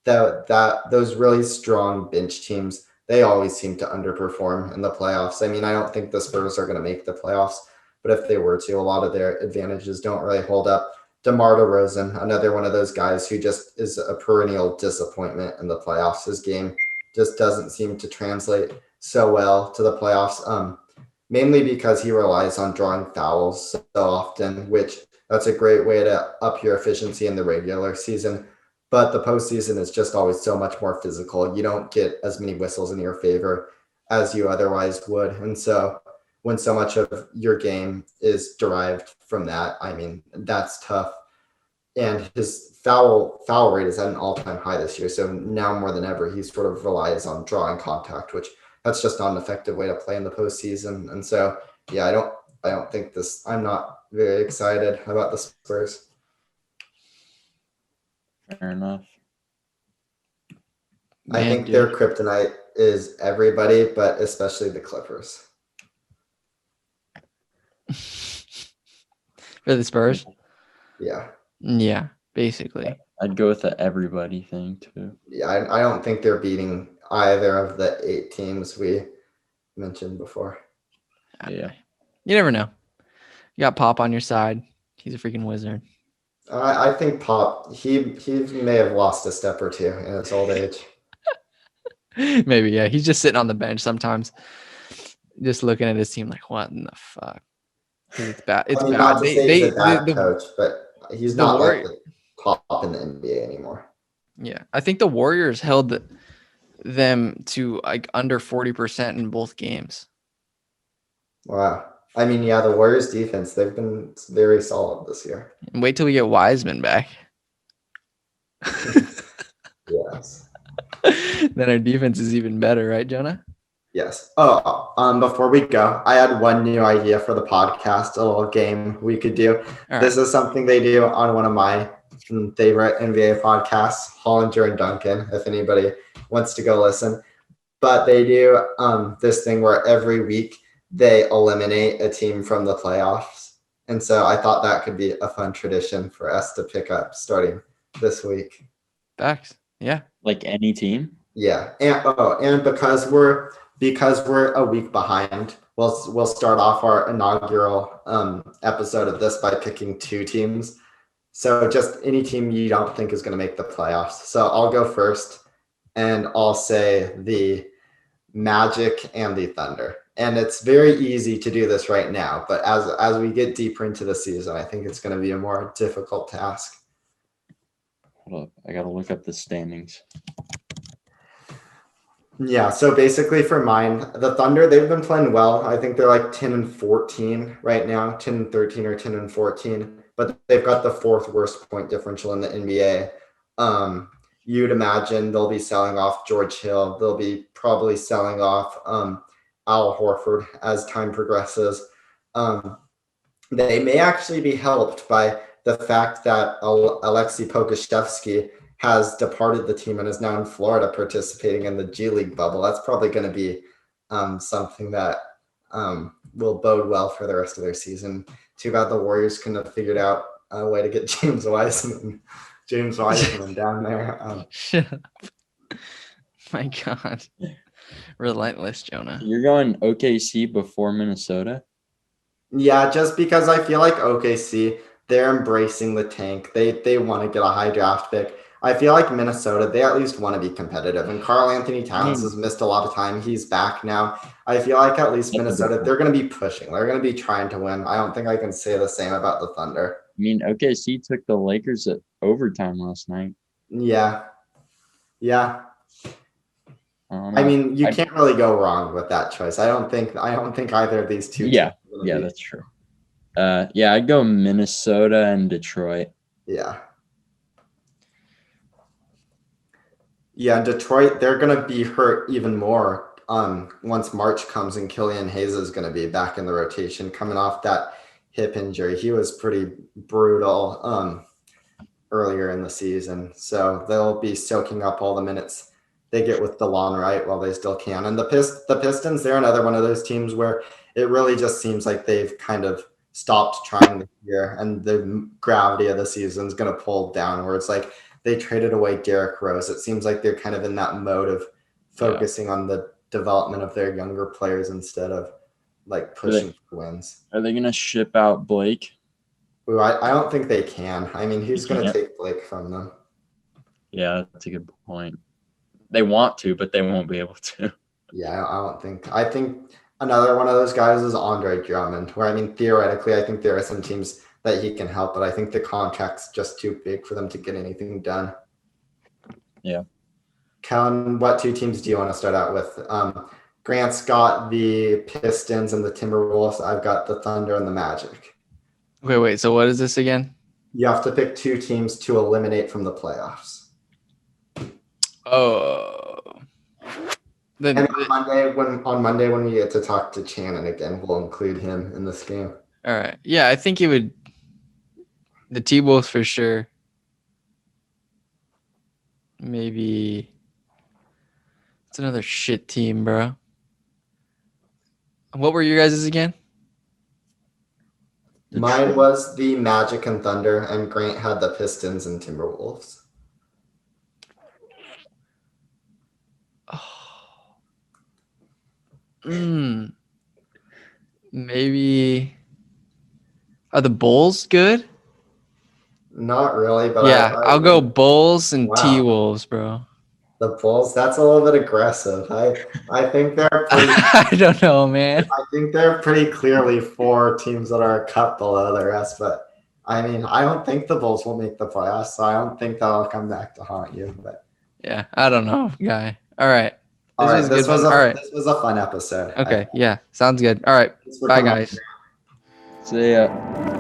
those really strong bench teams, they always seem to underperform in the playoffs. I mean, I don't think the Spurs are going to make the playoffs, but if they were to, a lot of their advantages don't really hold up. DeMar DeRozan, another one of those guys who just is a perennial disappointment in the playoffs. His game just doesn't seem to translate so well to the playoffs, mainly because he relies on drawing fouls so often, which that's a great way to up your efficiency in the regular season. But the postseason is just always so much more physical. You don't get as many whistles in your favor as you otherwise would. And so when so much of your game is derived from that, I mean, that's tough. And his foul rate is at an all-time high this year. So now more than ever, he sort of relies on drawing contact, which that's just not an effective way to play in the postseason. And so, yeah, I don't think I'm not very excited about the Spurs. Fair enough. I think their kryptonite is everybody, but especially the Clippers. For the Spurs? Yeah. Yeah, basically. I'd go with the everybody thing too. Yeah, I don't think they're beating either of the 8 teams we mentioned before. Yeah. You never know. You got Pop on your side. He's a freaking wizard. I think Pop, he may have lost a step or two in his old age. Maybe, yeah. He's just sitting on the bench sometimes, just looking at his team like, what in the fuck? It's bad. It's bad. Not to say he's a bad coach, but he's not like the top in the NBA anymore. Yeah, I think the Warriors held them to like under 40% in both games. Wow. I mean, yeah, the Warriors defense, they've been very solid this year. And wait till we get Wiseman back. Yes. Then our defense is even better, right, Jonah? Yes. Oh, before we go, I had one new idea for the podcast, a little game we could do. All this is something they do on one of my favorite NBA podcasts, Hollinger and Duncan, if anybody wants to go listen. But they do this thing where every week they eliminate a team from the playoffs. And so I thought that could be a fun tradition for us to pick up starting this week. Facts. Yeah. Like any team? Yeah. And because we're a week behind, we'll start off our inaugural episode of this by picking 2 teams. So just any team you don't think is going to make the playoffs. So I'll go first, and I'll say the Magic and the Thunder. And it's very easy to do this right now, but as we get deeper into the season, I think it's going to be a more difficult task. Hold up, I got to look up the standings. Yeah, so basically for mine, the Thunder, they've been playing well. I think they're like 10-14 right now, 10-13 or 10-14, but they've got the 4th worst point differential in the NBA. You'd imagine they'll be selling off George Hill. They'll be probably selling off Al Horford as time progresses. They may actually be helped by the fact that Alexei Pokusevski has departed the team and is now in Florida participating in the G League bubble. That's probably going to be something that will bode well for the rest of their season. Too bad the Warriors couldn't have figured out a way to get James Wiseman down there. Shut up. My God. Relentless, Jonah. You're going OKC before Minnesota? Yeah, just because I feel like OKC, they're embracing the tank. They want to get a high draft pick. I feel like Minnesota, they at least want to be competitive. And Karl Anthony Towns has missed a lot of time. He's back now. I feel like at least That's a good Minnesota, point. they're going to be pushing. They're going to be trying to win. I don't think I can say the same about the Thunder. I mean, OKC took the Lakers at overtime last night. Yeah. Yeah. I don't I know. mean, you can't really go wrong with that choice. I don't think either of these two Yeah, teams are gonna yeah, be- that's true. Yeah, I'd go Minnesota and Detroit. Yeah. Yeah, Detroit, they're gonna be hurt even more once March comes and Killian Hayes is gonna be back in the rotation coming off that hip injury. He was pretty brutal earlier in the season. So they'll be soaking up all the minutes they get with DeLon Wright while they still can. And the Pistons, they're another one of those teams where it really just seems like they've kind of stopped trying this year, and the gravity of the season is going to pull down. Where it's like they traded away Derrick Rose. It seems like they're kind of in that mode of focusing on the development of their younger players instead of like pushing for wins. Are they going to ship out Blake? Ooh, I don't think they can. I mean, who's They going to can't. take Blake from them? Yeah, that's a good point. They want to, but they won't be able to. Yeah, I don't think. I think another one of those guys is Andre Drummond, where I mean, theoretically, I think there are some teams that he can help, but I think the contract's just too big for them to get anything done. Yeah. Kellan, what two teams do you want to start out with? Grant's got the Pistons and the Timberwolves. I've got the Thunder and the Magic. Wait. So what is this again? You have to pick two teams to eliminate from the playoffs. Oh. And on Monday when we get to talk to Shannon again, we'll include him in this game. All right. Yeah, I think it would. The T-Wolves for sure. Maybe. It's another shit team, bro. What were your guys' again? Mine was the Magic and Thunder, and Grant had the Pistons and Timberwolves. Maybe. Are the Bulls good? Not really, but Yeah, I'll go Bulls and Wow. T-Wolves, bro. The Bulls. That's a little bit aggressive. I think they're pretty. I don't know, man. I think they're pretty clearly four teams that are a cut below the rest. But I mean, I don't think the Bulls will make the playoffs, so I don't think that'll come back to haunt you. But Yeah, I don't know, guy. All right. all right, this was All this was a fun episode. Okay, yeah, sounds good. All right, Thanks for bye, coming on. guys. See ya.